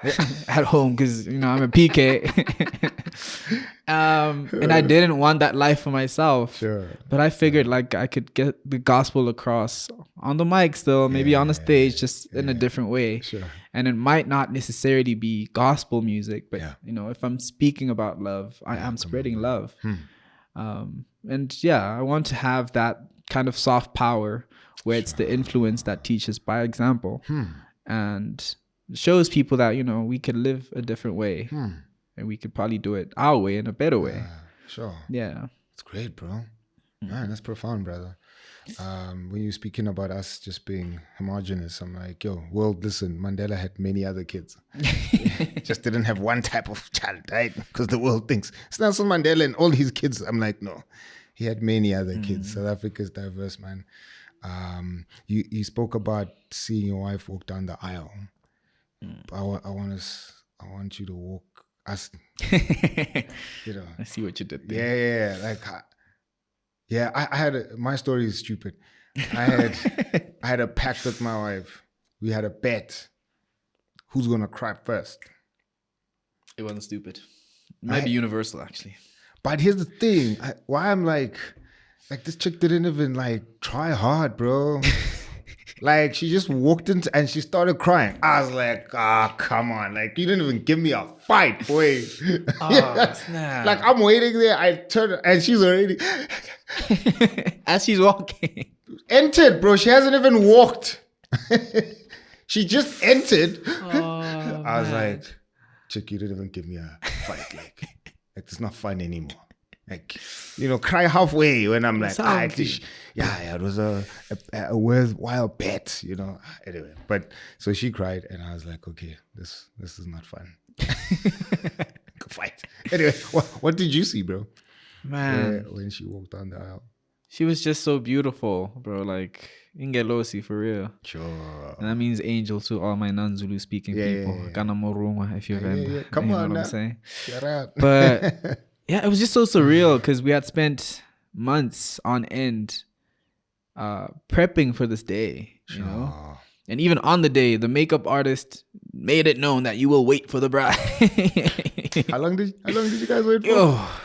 at home because, you know, I'm a PK. And I didn't want that life for myself. But I figured like I could get the gospel across on the mic still, maybe on the stage, just in a different way. And it might not necessarily be gospel music, but you know, if I'm speaking about love, I am spreading love. And yeah, I want to have that kind of soft power where it's the influence that teaches by example and shows people that, you know, we could live a different way and we could probably do it our way in a better way. Yeah. It's great, bro. Man, that's profound, brother. When you're speaking about us just being homogenous, I'm like, yo, world, listen, Mandela had many other kids. Just didn't have one type of child, right? Because the world thinks it's Nelson Mandela and all his kids. I'm like, no, he had many other kids. South Africa's diverse, man. You spoke about seeing your wife walk down the aisle. I want you to walk us. You know, I see what you did there. I had my story is stupid. I had a pact with my wife. We had a bet. Who's gonna cry first? It wasn't stupid. It might be universal, actually. But here's the thing. Why I'm like this chick didn't even like try hard, bro. Like she just walked into and she started crying. I was like, come on. Like you didn't even give me a fight, boy. Snap. Like I'm waiting there. I turned and she's already as she's walking. Entered, bro. She hasn't even walked. She just entered. I was like, chick, you didn't even give me a fight. Like it's not fun anymore. Like, cry halfway when I'm like, Something. it was a worthwhile bet, Anyway, but so she cried, and I was like, okay, this is not fun. Go fight. Anyway, what did you see, bro? Man, When she walked down the aisle. she was just so beautiful, bro. Like, Ingelosi for real. Sure. And that means angel to all my non-Zulu speaking people. Kana morunga, if you've ever. Come you on, know what now. I'm saying. Shut up. But yeah, it was just so surreal because we had spent months on end prepping for this day, you know. And even on the day, the makeup artist made it known that you will wait for the bride. How long did you guys wait for? Oh,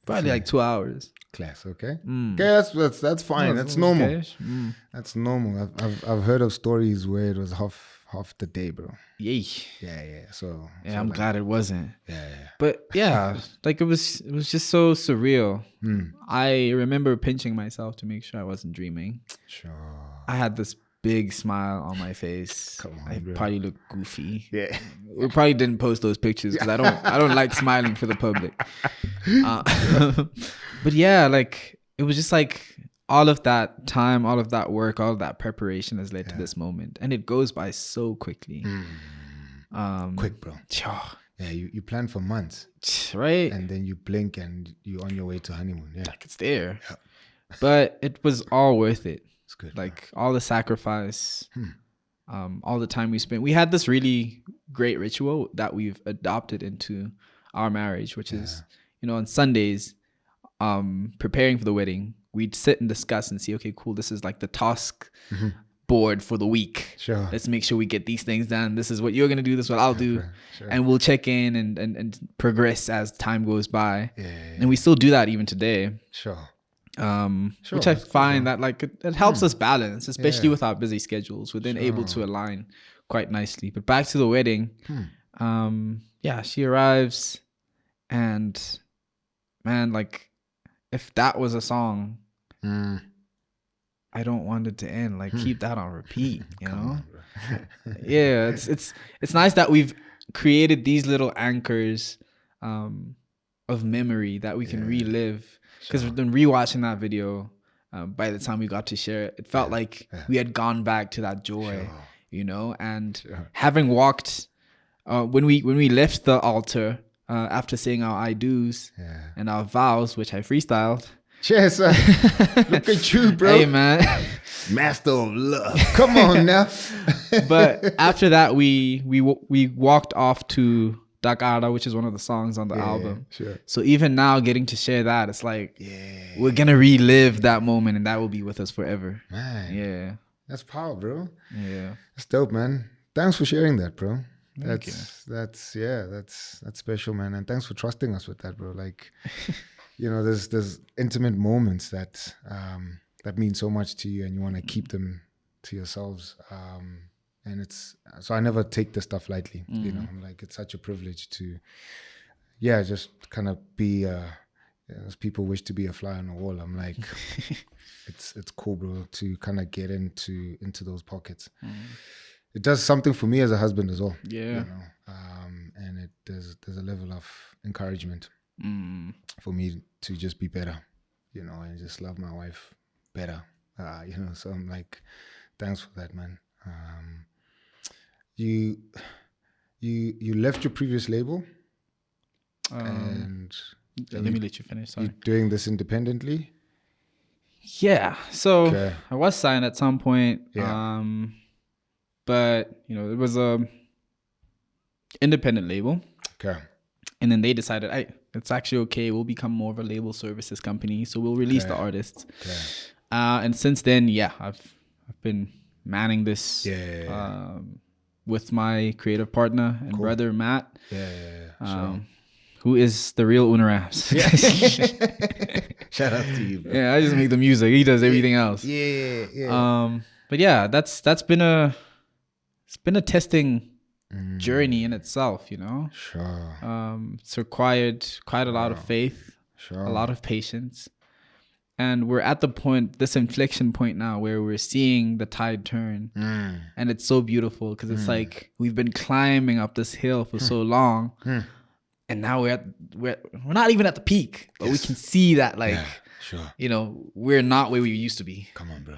probably like 2 hours. Class, okay. Okay, that's fine. That's normal. Okay. That's normal. I've heard of stories where it was half the day, bro. Yay. Yeah. So I'm glad it wasn't. Yeah. But yeah, like it was just so surreal. I remember pinching myself to make sure I wasn't dreaming. Sure. I had this big smile on my face. Come on, I bro. probably looked goofy. Yeah. We probably didn't post those pictures because I don't like smiling for the public. But yeah, like it was just like all of that time, all of that work, all of that preparation has led to this moment, and it goes by so quickly. Quick, bro. Yeah, you plan for months, right? and then you blink and you're on your way to honeymoon. Yeah, Like it's there. Yeah. But it was all worth it. It's good. Like all the sacrifice, all the time we spent. We had this really great ritual that we've adopted into our marriage, which is, on Sundays, preparing for the wedding, we'd sit and discuss and see, okay, cool, this is like the task board for the week. Sure. Let's make sure we get these things done. This is what you're going to do. This is what I'll do. Sure. And we'll check in and progress as time goes by. Yeah. And we still do that even today. Sure. Which I find that like it helps us balance, especially with our busy schedules. We're then able to align quite nicely. But back to the wedding. She arrives, and man, like if that was a song, I don't want it to end. Like keep that on repeat, you know? Yeah, it's nice that we've created these little anchors of memory that we can relive. Because then rewatching that video, by the time we got to share it, it felt like we had gone back to that joy, and having walked, when we left the altar, after saying our I do's and our vows, which I freestyled. Cheers, look at you, bro. Hey, man. Master of love. Come on now. But after that, we walked off to Dakara, which is one of the songs on the album. Sure. So even now, getting to share that, it's like we're gonna relive that moment, and that will be with us forever. Man, yeah, that's power, bro. Yeah, that's dope, man. Thanks for sharing that, bro. Thank you. That's special, man. And thanks for trusting us with that, bro. Like, there's intimate moments that mean so much to you, and you want to keep them to yourselves. And it's so I never take this stuff lightly. I'm like, it's such a privilege to, just kind of be. As people wish to be a fly on the wall, I'm like, it's cool, bro, to kind of get into those pockets. It does something for me as a husband as well. Yeah. And there's a level of encouragement for me to just be better, and just love my wife better. So I'm like, thanks for that, man. You left your previous label, and let me let you finish. Sorry. You're doing this independently. Yeah. So I was signed at some point. Yeah. But it was a independent label. Okay. And then they decided, it's actually okay. We'll become more of a label services company, so we'll release the artists. Okay. And since then, I've been manning this. With my creative partner and brother Matt. Sure. Who is the real Unaraps. Shout out to you, bro. Yeah, I just make the music. He does everything else. Yeah. But that's been a testing journey in itself, Sure. It's required quite a lot of faith, a lot of patience. And we're at this inflection point now where we're seeing the tide turn. And it's so beautiful because it's like we've been climbing up this hill for so long. And now we're not even at the peak, but we can see that like, sure. you know, we're not where we used to be. Come on, bro.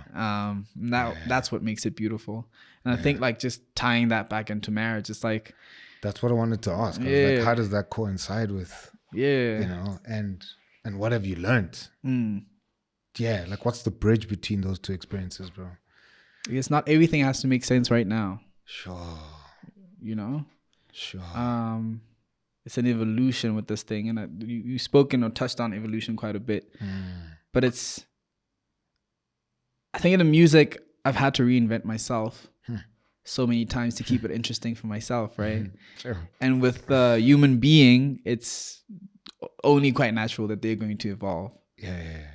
That's what makes it beautiful. And I think like just tying that back into marriage, it's like, that's what I wanted to ask. I was like, how does that coincide with, you know, and what have you learned? Yeah, like what's the bridge between those two experiences, bro? It's not everything has to make sense right now. Sure. You know? Sure. It's an evolution with this thing, and you spoken or touched on evolution quite a bit, but I think in the music I've had to reinvent myself so many times to keep it interesting for myself, right? Sure. And with the human being, it's only quite natural that they're going to evolve.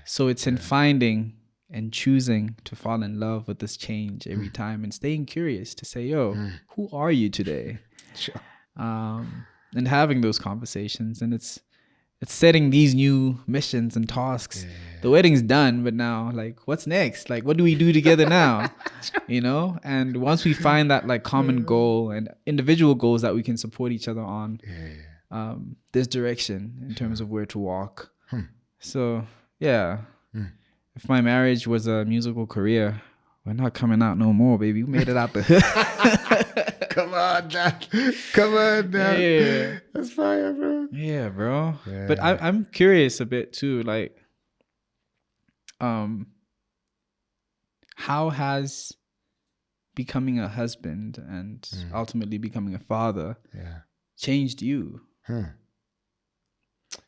So it's in finding and choosing to fall in love with this change every time, and staying curious to say, yo, who are you today? Sure. And having those conversations, and it's setting these new missions and tasks. The wedding's done, but now like what's next? Like what do we do together now? You know? And once we find that like common goal and individual goals that we can support each other on, there's direction in terms of where to walk. So if my marriage was a musical career, we're not coming out no more, baby. We made it out the hood. Come on, Dad. Come on, Dad. Yeah. That's fire, bro. Yeah, bro. Yeah. But I'm curious a bit too, like, how has becoming a husband and ultimately becoming a father changed you?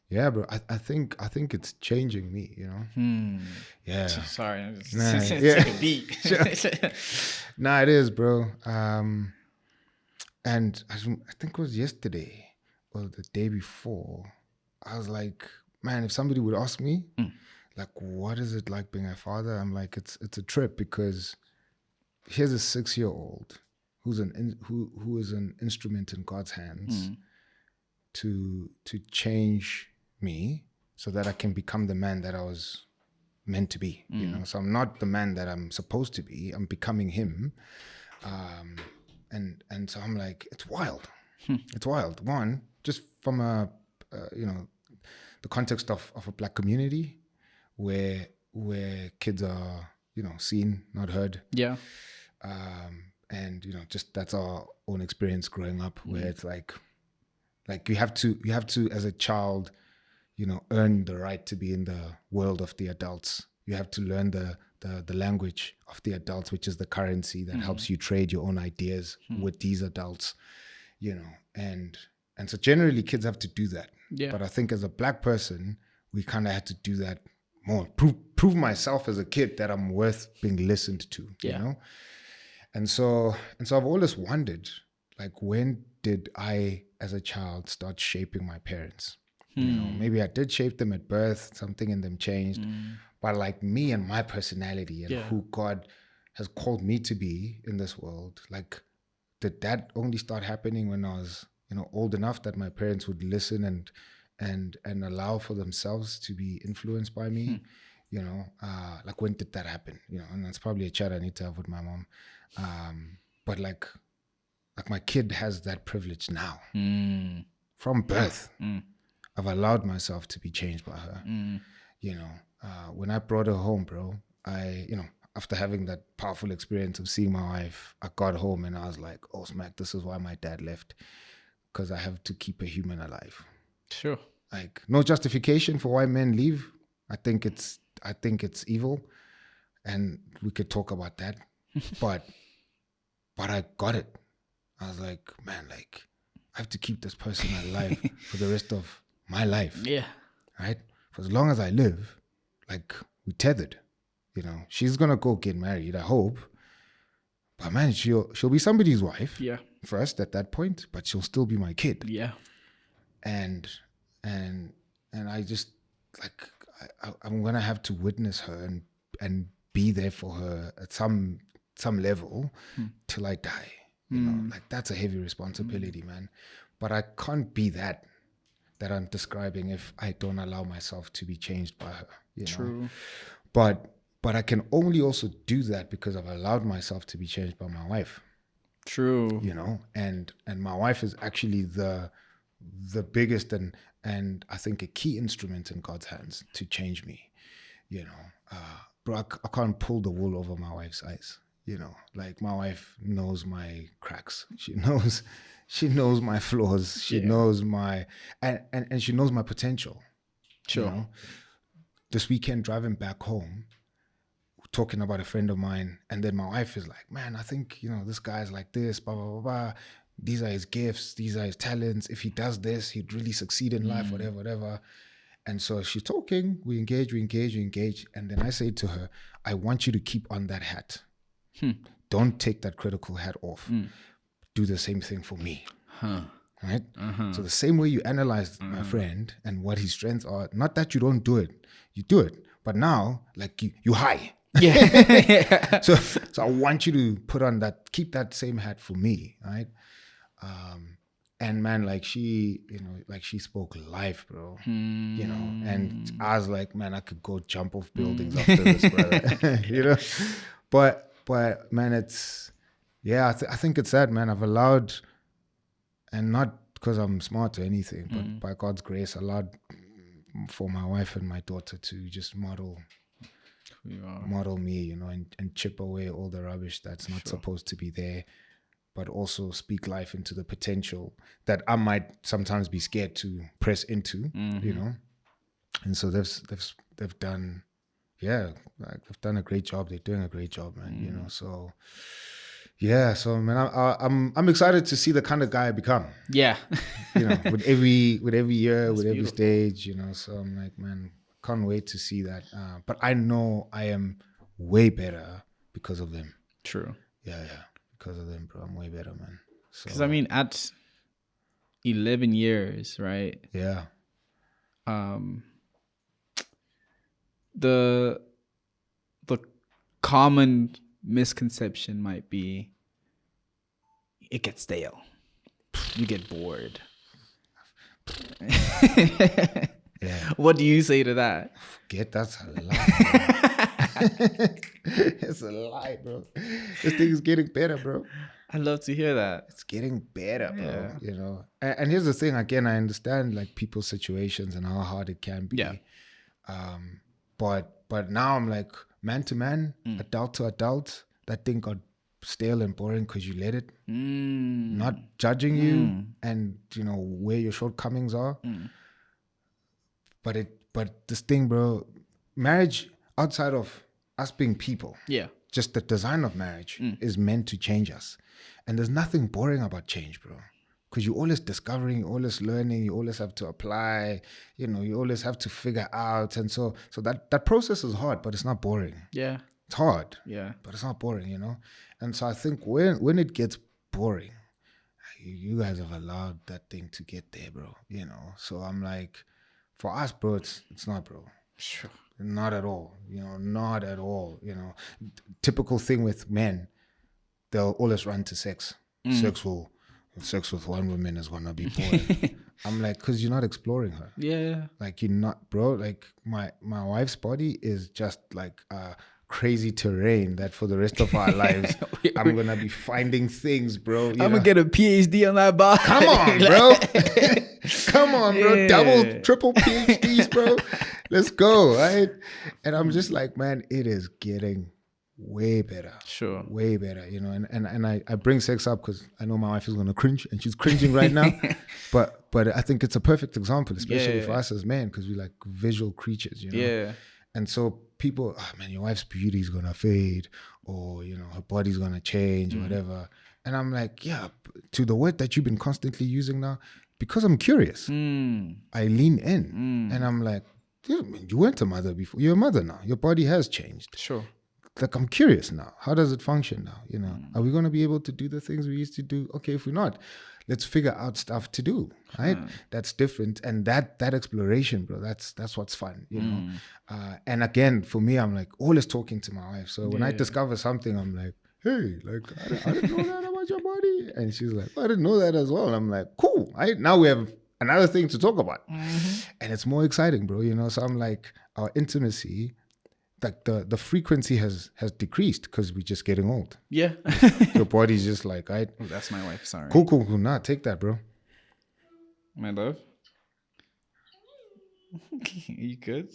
Yeah, bro. I think it's changing me, you know? Yeah. Sorry. It's like a beat. Nah, it is, bro. And I think it was yesterday or the day before, I was like, man, if somebody would ask me, like, what is it like being a father? I'm like, it's a trip, because here's a 6-year-old who is an instrument in God's hands to change me so that I can become the man that I was meant to be. You know, so I'm not the man that I'm supposed to be. I'm becoming him. And so I'm like, it's wild. It's wild. One, just from the context of a Black community where kids are, seen, not heard. Yeah. And just that's our own experience growing up, where it's like you have to as a child, earn the right to be in the world of the adults. You have to learn the language of the adults, which is the currency that helps you trade your own ideas with these adults, and so generally kids have to do that. Yeah. But I think as a Black person, we kind of had to do that more, prove myself as a kid that I'm worth being listened to, you know? And so I've always wondered, like, when did I as a child start shaping my parents? Maybe I did shape them at birth, something in them changed. But like me and my personality and who God has called me to be in this world, like, did that only start happening when I was, old enough that my parents would listen and allow for themselves to be influenced by me? Like, when did that happen? And that's probably a chat I need to have with my mom. But like my kid has that privilege now. From birth. I've allowed myself to be changed by her. When I brought her home, bro, after having that powerful experience of seeing my wife, I got home and I was like, oh, smack, this is why my dad left. Because I have to keep a human alive. Sure. Like, no justification for why men leave. I think it's evil. And we could talk about that. But I got it. I was like, man, like, I have to keep this person alive for the rest of my life. Yeah. Right? For as long as I live, like, we tethered. She's gonna go get married, I hope. But man, she'll be somebody's wife. Yeah. First at that point, but she'll still be my kid. Yeah. And I just, like, I'm gonna have to witness her and be there for her at some level till I die. Like, that's a heavy responsibility, man. But I can't be that I'm describing if I don't allow myself to be changed by her. True. But I can only also do that because I've allowed myself to be changed by my wife. True. And my wife is actually the the biggest and I think a key instrument in God's hands to change me. Bro, I can't pull the wool over my wife's eyes. Like my wife knows my cracks. She knows my flaws. She knows my and she knows my potential. Sure. This weekend driving back home, talking about a friend of mine, and then my wife is like, man, I think, this guy's like this, blah, blah, blah, blah. These are his gifts. These are his talents. If he does this, he'd really succeed in life, whatever. And so she's talking, we engage. And then I say to her, I want you to keep on that hat. Don't take that critical hat off. Do the same thing for me. Right? So the same way you analyze my friend and what his strengths are, not that you don't do it, you do it. But now, like you high. Yeah. So I want you to keep that same hat for me, right? And man, like she spoke life, bro. And I was like, man, I could go jump off buildings after this, brother. But man, I think it's that, man. I've allowed, and not because I'm smart or anything, but by God's grace, allowed for my wife and my daughter to just model me, and chip away all the rubbish that's not supposed to be there, but also speak life into the potential that I might sometimes be scared to press into, And so they've done, they've done a great job. They're doing a great job, man. So man, I'm excited to see the kind of guy I become. Yeah. With every year, That's with every beautiful. stage, So I'm like, man, can't wait to see that. But I know I am way better because of them. True. Yeah. Because of them, bro. I'm way better, man. Because at 11 years, right? Yeah. The common misconception might be it gets stale. You get bored. Yeah. What do you say to that? That's a lie. It's a lie, bro. This thing is getting better, bro. I love to hear that. It's getting better, bro. And here's the thing, again, I understand like people's situations and how hard it can be. Yeah. But now I'm like, man to man, adult to adult, that thing got stale and boring because you let it. Not judging you and where your shortcomings are. But this thing, bro, marriage outside of us being people, just the design of marriage is meant to change us. And there's nothing boring about change, bro. Because you're always discovering, you're always learning, you always have to apply, you always have to figure out. And so that process is hard, but it's not boring. Yeah. It's hard. Yeah. But it's not boring, And so I think when it gets boring, you guys have allowed that thing to get there, bro. So I'm like, for us, bro, it's not, bro. Sure. Not at all. Not at all. Typical thing with men, they'll always run to sex. Sex with one woman is gonna be boring. I'm like, because you're not exploring her. Yeah. Like you're not, bro. Like my wife's body is just like crazy terrain that for the rest of our lives, I'm gonna be finding things, bro. I'm gonna get a PhD on that body. Come on, bro. Come on, bro. Yeah. Double, triple PhDs, bro. Let's go, right? And I'm just like, man, it is getting way better. Sure. Way better, and I bring sex up because I know my wife is gonna cringe, and she's cringing right now. But I think it's a perfect example, especially for us as men, because we like visual creatures, Yeah. And so people, man, your wife's beauty is gonna fade, or her body's gonna change, or whatever. And I'm like, yeah, to the word that you've been constantly using now, because I'm curious, I lean in, and I'm like, yeah, man, you weren't a mother before. You're a mother now. Your body has changed. Sure. Like, I'm curious now. How does it function now? Are we going to be able to do the things we used to do? Okay, if we're not, let's figure out stuff to do, right? That's different. And that exploration, bro, that's what's fun, and again, for me, I'm like always talking to my wife. So when I discover something, I'm like, hey, like, I didn't know that about your body. And she's like, I didn't know that as well. I'm like, cool. Now we have another thing to talk about. And it's more exciting, bro, So I'm like, our intimacy, like the frequency has decreased because we're just getting old. My love. You good?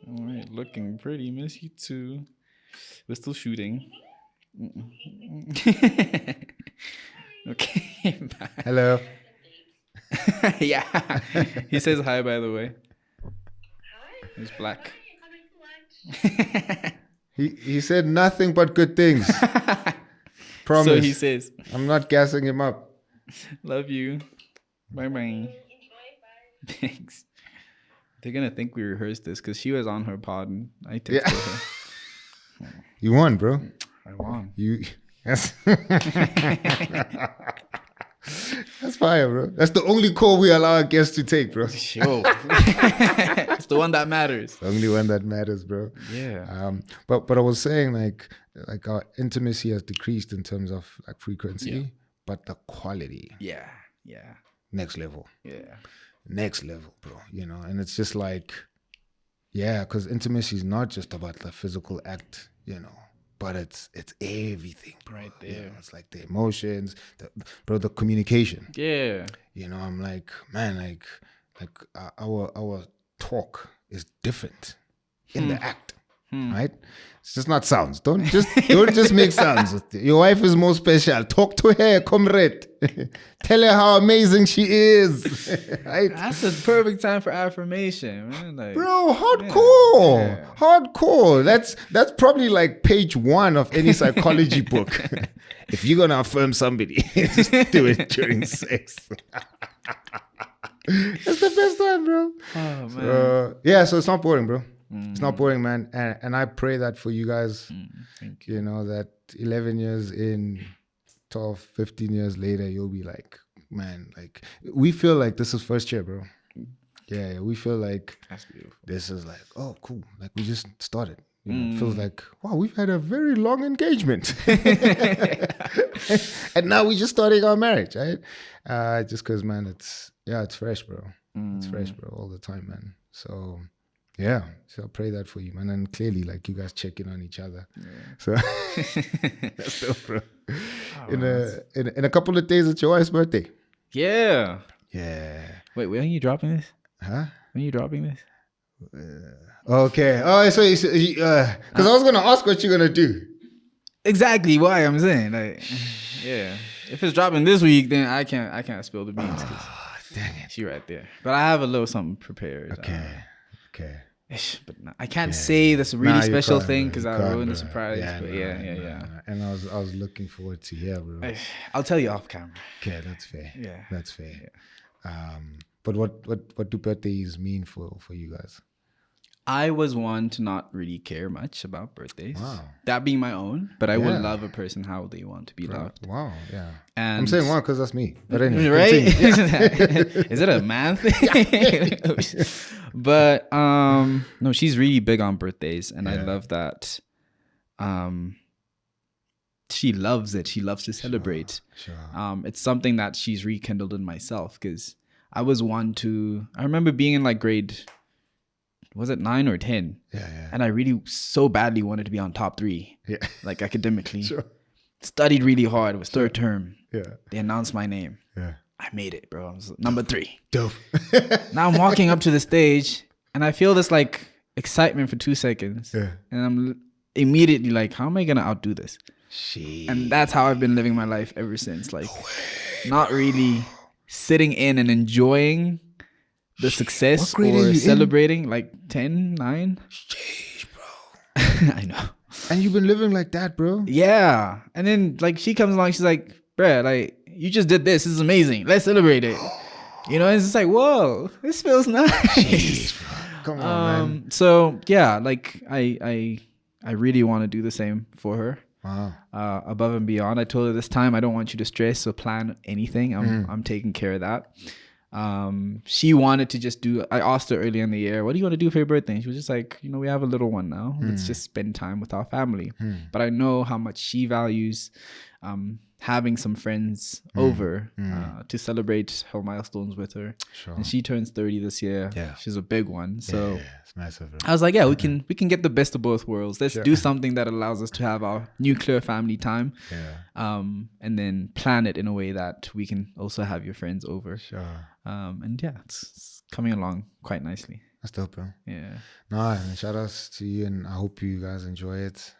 All right, looking pretty. Miss you too. We're still shooting. Okay. Bye. Hello. Yeah. He says hi, by the way. Hi. He's black. He said nothing but good things. Promise. So he says, I'm not gassing him up. love you. Bye bye. Enjoy. Bye. Thanks. They're going to think we rehearsed this because she was on her pod and I texted her. You won, bro. I won. That's that's fire, bro. That's the only call we allow our guests to take, bro. Sure. It's the one that matters. The only one that matters, bro. Yeah. But I was saying like our intimacy has decreased in terms of like frequency, but the quality Yeah. next level, bro. You know, and it's just like, yeah, because intimacy is not just about the physical act, you know, but it's everything, bro. Right there. You know, it's like the emotions, the communication. Yeah. You know, I'm like, man, like our talk is different in the act, right? It's just not sounds. Don't just make sounds. Your wife is more special. Talk to her, comrade. Tell her how amazing she is. Right? That's the perfect time for affirmation, man. Like, Bro, hardcore. Yeah. Hardcore. That's probably like page 1 of any psychology book. If you're gonna affirm somebody, just do it during sex. That's the best one, bro. Oh man. Yeah, so it's not boring, bro. It's not boring, man. And I pray that for you guys, Thank you. you know, that 11 years in, 12, 15 years later, you'll be like, man, like, we feel like this is first year, bro. Yeah, we feel like That's beautiful. this is like, oh, cool. Like, we just started. You know, it feels like, wow, we've had a very long engagement. And now we're just starting our marriage, right? Just because, man, it's fresh, bro. It's fresh, bro, all the time, man. So, yeah. So I pray that for you, man. And clearly, like, you guys check in on each other. Yeah. So that's dope, bro. Oh, In a couple of days, it's your wife's birthday. Yeah. Yeah. Wait, when are you dropping this? Huh? When are you dropping this? Okay. Oh, so because I was gonna ask what you're gonna do. Exactly why I'm saying, like, yeah. If it's dropping this week, then I can't spill the beans. Dang it. She right there. But I have a little something prepared. Okay. But I can't say this really special can't, thing bro. because You I'll can't, ruin the bro. surprise. Yeah, But no, yeah. And I was looking forward to hear, bro. I'll tell you off camera. Okay, that's fair. Yeah. That's fair. But what do birthdays mean for you guys? I was one to not really care much about birthdays. Wow. That being my own, but I Yeah. would love a person how they want to be loved. Wow, yeah. And I'm saying wow because that's me. But anyway, right? continue. Is it a man thing? But no, she's really big on birthdays, and I love that. She loves it. She loves to celebrate. Sure. It's something that she's rekindled in myself because I was one to. I remember being in like grade. Was it 9 or 10? Yeah. And I really so badly wanted to be on top 3, Yeah. like academically. Sure. Studied really hard. It was third term. Yeah. They announced my name. Yeah. I made it, bro. I was number 3. Dope. Now I'm walking up to the stage and I feel this like excitement for 2 seconds. Yeah. And I'm immediately like, how am I going to outdo this? Shit. And that's how I've been living my life ever since. Like, not really sitting in and enjoying the success What grade are you or in? celebrating. Like 10, 9. Jeez, bro. I know. And you've been living like that, bro? Yeah. And then like she comes along, she's like, bruh, like you just did this. This is amazing. Let's celebrate it. You know, it's just like, whoa, this feels nice. Jeez, bro. Come on, man. So yeah, like I really want to do the same for her. Wow. Above and beyond. I told her this time I don't want you to stress or plan anything. I'm taking care of that. She wanted to just do. I asked her earlier in the year, what do you want to do for your birthday? And she was just like, you know, we have a little one now. Let's just spend time with our family. But I know how much she values having some friends over to celebrate her milestones with her. Sure. And she turns 30 this year. Yeah. She's a big one. So It's massive. Bro. I was like, yeah, we can get the best of both worlds. Let's do something that allows us to have our nuclear family time. Yeah. And then plan it in a way that we can also have your friends over. Sure. And yeah, it's coming along quite nicely. That's dope, bro. Yeah. No, and shout outs to you, and I hope you guys enjoy it.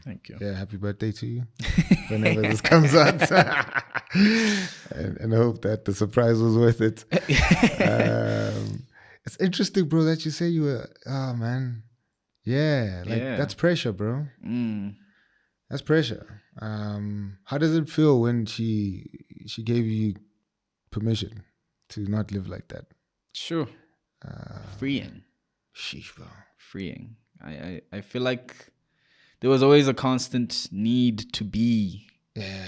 Thank you. Yeah, happy birthday to you whenever this comes out. and I hope that the surprise was worth it. It's interesting, bro, that you say you were, oh man. Yeah, that's pressure, bro. That's pressure. How does it feel when she gave you permission to not live like that? Sure. Freeing. Sheesh, bro. Freeing. I feel like there was always a constant need to be. Yeah.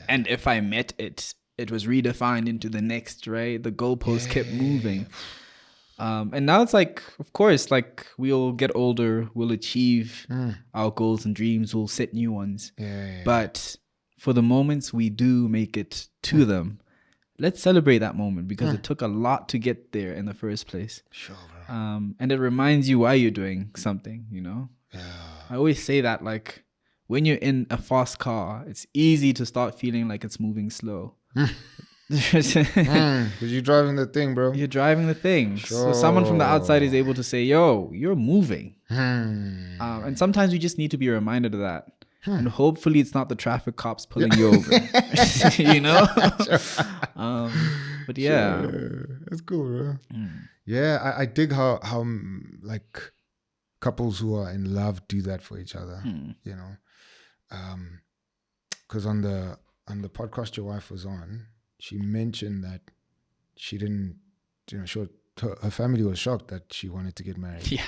And if I met it, it was redefined into the next, right? The goalpost kept moving. And now it's like, of course, like we'll get older, we'll achieve our goals and dreams, we'll set new ones. Yeah. But for the moments we do make it to them, let's celebrate that moment because it took a lot to get there in the first place. Sure, bro. And it reminds you why you're doing something, you know? Yeah. I always say that, like, when you're in a fast car, it's easy to start feeling like it's moving slow. Because you're driving the thing, bro. You're driving the thing. So someone from the outside is able to say, yo, you're moving. And sometimes we just need to be reminded of that. And hopefully it's not the traffic cops pulling you over. You know? But yeah. That's cool, bro. Yeah, I dig how like couples who are in love do that for each other, you know? Because on the podcast your wife was on, she mentioned that she didn't, you know, her family was shocked that she wanted to get married. Yeah.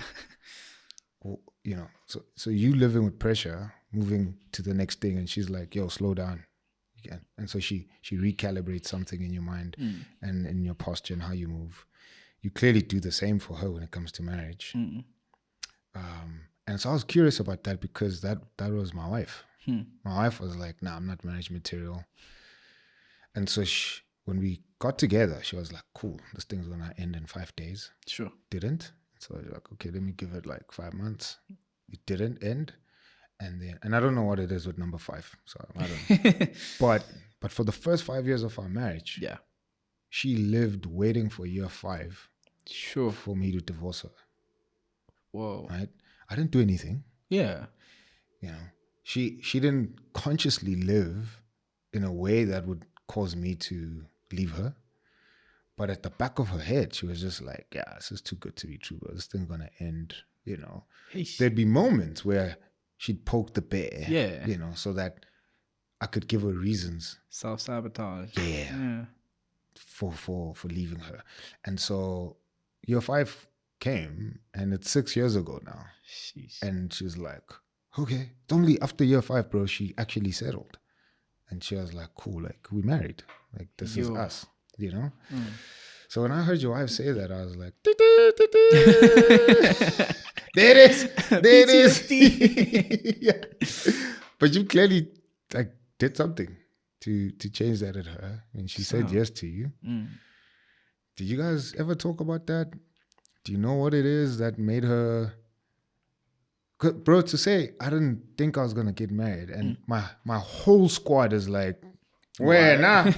Or, you know, so you living with pressure, moving to the next thing, and she's like, yo, slow down. Again. And so she recalibrates something in your mind and in your posture and how you move. You clearly do the same for her when it comes to marriage. And so I was curious about that because that was my wife. My wife was like, nah, I'm not marriage material. And so when we got together, she was like, cool, this thing's going to end in 5 days. Sure. Didn't. So I was like, okay, let me give it like 5 months. It didn't end. And I don't know what it is with number 5. So I don't know. But for the first 5 years of our marriage, Yeah. she lived waiting for year 5 Sure. for me to divorce her. Whoa. Right? I didn't do anything. Yeah. You know, she didn't consciously live in a way that would cause me to leave her. But at the back of her head, she was just like, yeah, this is too good to be true, bro. This thing's going to end, you know. There'd be moments where she'd poke the bear, Yeah. you know, so that I could give her reasons. Self-sabotage. Yeah. For leaving her. And so year 5 came, and it's 6 years ago now. Jeez. And she's like, okay, it's only after year 5, bro, she actually settled. And she was like, cool, like, we married. Like, this is us, you know? So when I heard your wife say that, I was like, there it is. There it is. Yeah. But you clearly like did something to change that in her. And she said yes to you. Did you guys ever talk about that? Do you know what it is that made her... Bro, to say, I didn't think I was going to get married. And my whole squad is like, where now?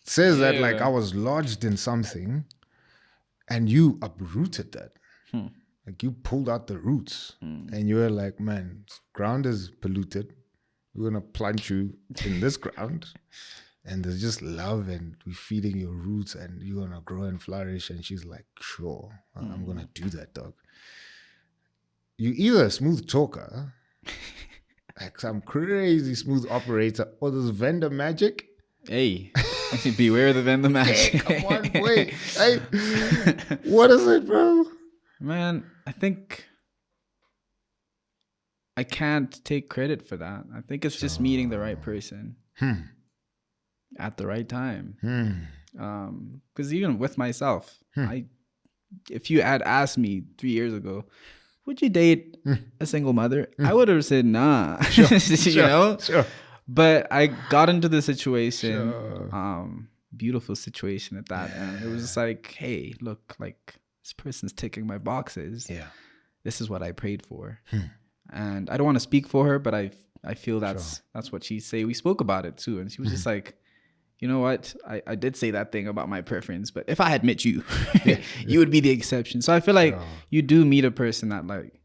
Says that like I was lodged in something and you uprooted that. Like you pulled out the roots and you were like, man, ground is polluted. We're going to plant you in this ground and there's just love and we're feeding your roots and you're going to grow and flourish. And she's like, sure, I'm going to do that, dog. You either a smooth talker, like some crazy smooth operator, or this vendor magic. Hey, beware the vendor magic. Hey, come on, wait. Hey, what is it, bro? Man, I think I can't take credit for that. I think it's just meeting the right person at the right time. Because even with myself, if you had asked me 3 years ago, would you date a single mother? I would have said nah. You know? Sure. But I got into the situation, Sure. beautiful situation at that. And it was just like, hey, look, like this person's ticking my boxes. Yeah. This is what I prayed for. And I don't want to speak for her, but I feel that's what she say. We spoke about it too. And she was just like, you know what? I did say that thing about my preference, but if I had met you, you would be the exception. So I feel like you do meet a person that like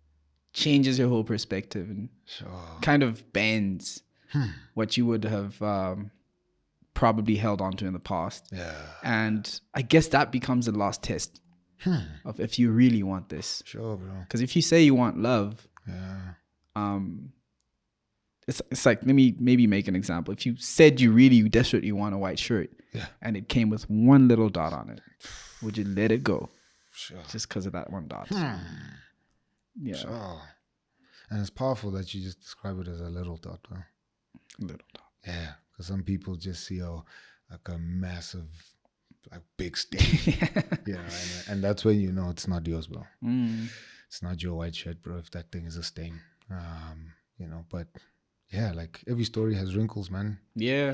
changes your whole perspective and kind of bends what you would have probably held on to in the past. Yeah. And I guess that becomes a last test of if you really want this. Sure, bro. Because if you say you want love, it's like, let me maybe make an example. If you said you really desperately want a white shirt and it came with one little dot on it, would you let it go? Sure. Just because of that one dot? Yeah. Sure. And it's powerful that you just describe it as a little dot, bro. Little dot. Yeah. Because some people just see like a massive, like big stain. And that's when you know it's not yours, bro. It's not your white shirt, bro, if that thing is a stain. But yeah, like every story has wrinkles, man. Yeah.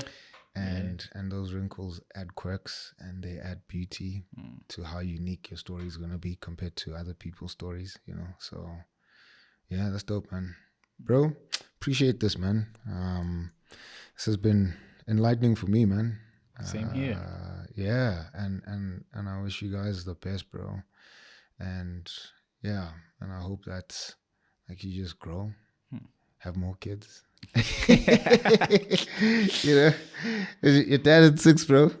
And those wrinkles add quirks and they add beauty to how unique your story is going to be compared to other people's stories, So yeah, that's dope, man. Bro, appreciate this, man. This has been enlightening for me, man. Same here. Yeah, and I wish you guys the best, bro. And yeah, and I hope that like you just grow, have more kids. Your dad at 6, bro.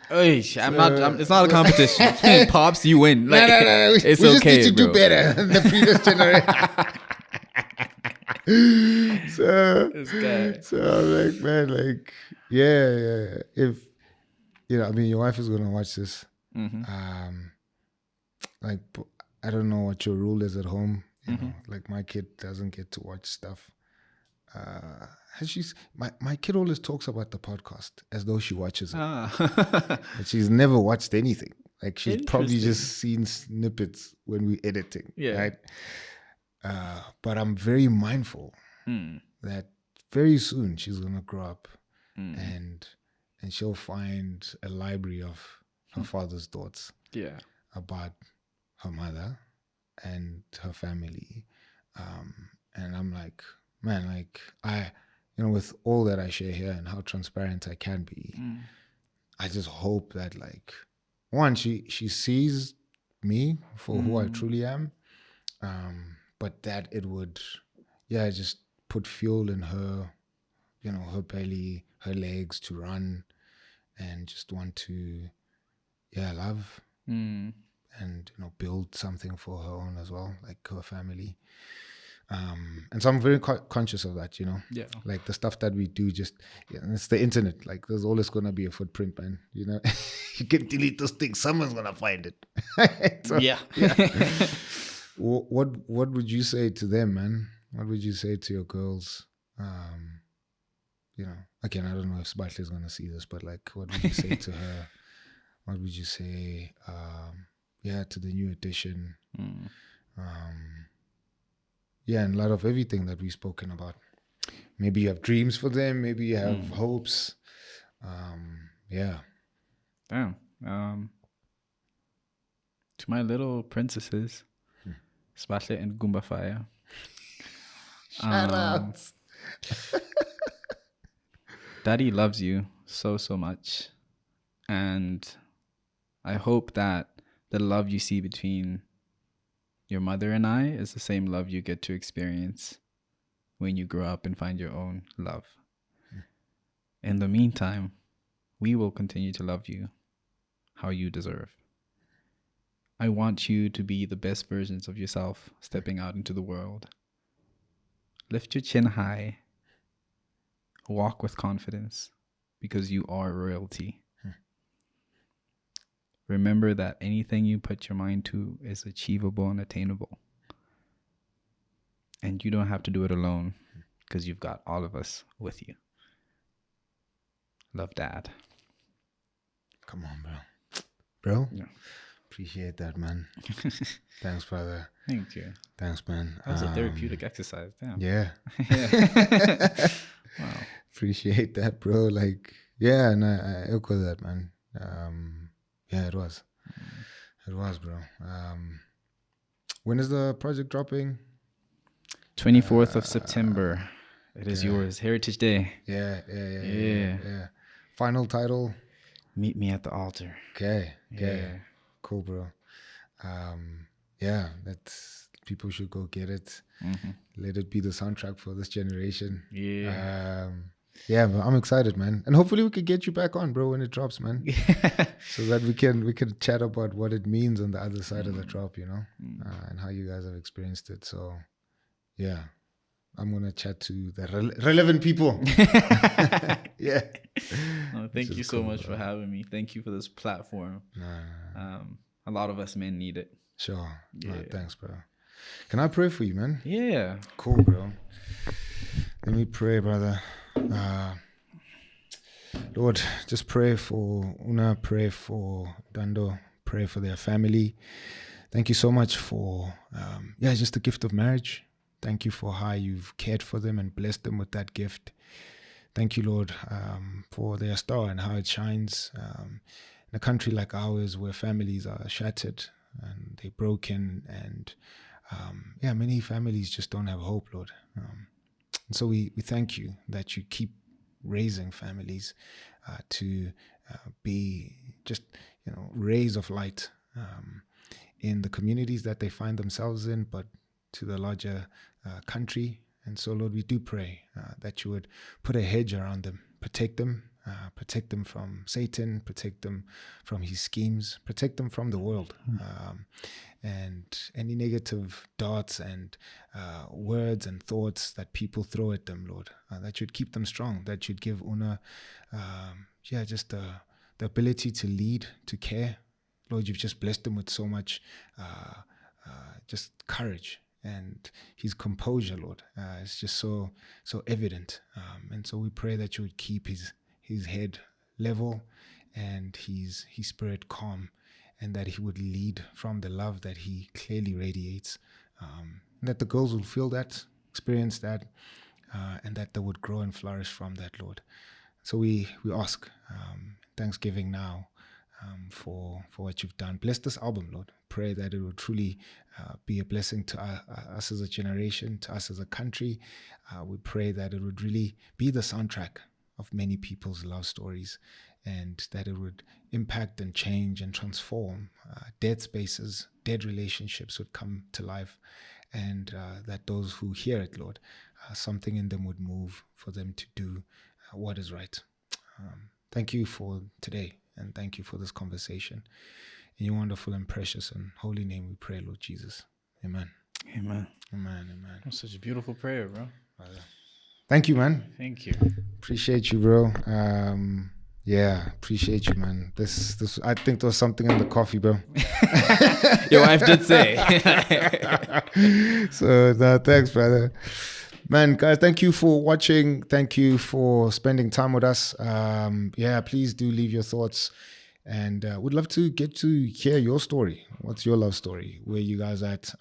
I'm not. It's not a competition. Pops, you win. Like, no. It's we okay, just need to bro. do better than the previous generation. This guy. So I'm like, man, like, yeah. If I mean, your wife is gonna watch this. Like, I don't know what your rule is at home. You know, like my kid doesn't get to watch stuff. My kid always talks about the podcast as though she watches it, but she's never watched anything. Like she's probably just seen snippets when we're editing, right? But I'm very mindful that very soon she's gonna grow up, and she'll find a library of her father's thoughts, about her mother and her family, and I'm like, man, like with all that I share here and how transparent I can be, I just hope that like, one, she sees me for who I truly am, but that it would, just put fuel in her, her belly, her legs to run, and just want to, love, and build something for her own as well, like her family. And so I'm very conscious of that, like the stuff that we do, just it's the internet, like there's always gonna be a footprint, man. You can delete those things, someone's gonna find it. So, what would you say to them, man? What would you say to your girls? Again, I don't know if Spartley is gonna see this, but like, what would you say to her? What would you say to the new edition? In light of everything that we've spoken about. Maybe you have dreams for them, maybe you have hopes. Damn. To my little princesses, Spartley and Goomba Fire. Shout out. Daddy loves you so much. And I hope that the love you see between your mother and I is the same love you get to experience when you grow up and find your own love. In the meantime, we will continue to love you how you deserve. I want you to be the best versions of yourself stepping out into the world. Lift your chin high. Walk with confidence because you are royalty. Remember that anything you put your mind to is achievable and attainable. And you don't have to do it alone because you've got all of us with you. Love, Dad. Come on, bro. Yeah. Appreciate that, man. Thanks, brother. Thank you. Thanks, man. That was a therapeutic exercise. Damn. Yeah. Wow. Appreciate that, bro. Like, yeah, and I echo that, man. Yeah, it was. It was, bro. When is the project dropping? 24th of September. It is okay. yours. Heritage Day. Yeah. Final title? Meet me at the altar. Okay. Yeah. Cool, bro. Yeah, that's people should go get it. Let it be the soundtrack for this generation. Yeah. Yeah, but I'm excited, man. And hopefully we could get you back on, bro, when it drops, man. So that we can chat about what it means on the other side of the drop, you know, and how you guys have experienced it. So, yeah, I'm gonna chat to the relevant people. Yeah. Oh, thank you so much for having me. Thank you for this platform. A lot of us men need it. Sure. Yeah. No, thanks, bro. Can I pray for you, man? Yeah. Cool, bro. Let me pray, brother. Lord, just pray for Una, pray for Dando, pray for their family. Thank you so much for, just the gift of marriage. Thank you for how you've cared for them and blessed them with that gift. Thank you, Lord, for their star and how it shines. In a country like ours where families are shattered and they're broken and, many families just don't have hope, Lord. And so we thank you that you keep raising families to be just, rays of light in the communities that they find themselves in, but to the larger country. And so, Lord, we do pray that you would put a hedge around them, protect them from Satan, protect them from his schemes, protect them from the world. And any negative darts and words and thoughts that people throw at them, Lord, that you'd keep them strong, that you'd give Una, just the ability to lead, to care. Lord, you've just blessed them with so much just courage, and his composure, Lord, is just so evident. And so we pray that you would keep his head level and his spirit calm, and that he would lead from the love that he clearly radiates, and that the girls will feel that, experience that, and that they would grow and flourish from that, Lord. So we ask Thanksgiving now for what you've done. Bless this album, Lord. Pray that it will truly be a blessing to us as a generation, to us as a country. We pray that it would really be the soundtrack of many people's love stories, and that it would impact and change and transform dead spaces, dead relationships would come to life, and that those who hear it, Lord, something in them would move for them to do what is right. Thank you for today, and thank you for this conversation. In your wonderful and precious and holy name we pray, Lord Jesus. Amen. Amen. Amen. Amen. That's such a beautiful prayer, bro. Thank you, man. Thank you. Appreciate you, bro. Appreciate you, man. This I think there was something in the coffee, bro. Your wife did say. So thanks, brother. Man, guys, thank you for watching. Thank you for spending time with us. Please do leave your thoughts. And we'd love to get to hear your story. What's your love story? Where you guys at?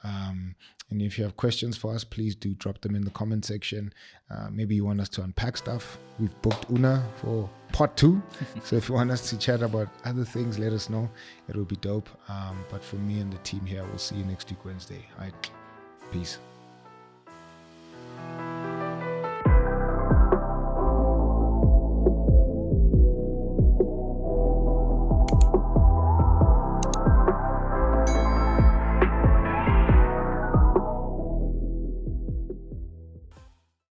And if you have questions for us, please do drop them in the comment section. Maybe you want us to unpack stuff. We've booked Una for part 2. So if you want us to chat about other things, let us know. It will be dope. But for me and the team here, we'll see you next week, Wednesday. All right. Peace.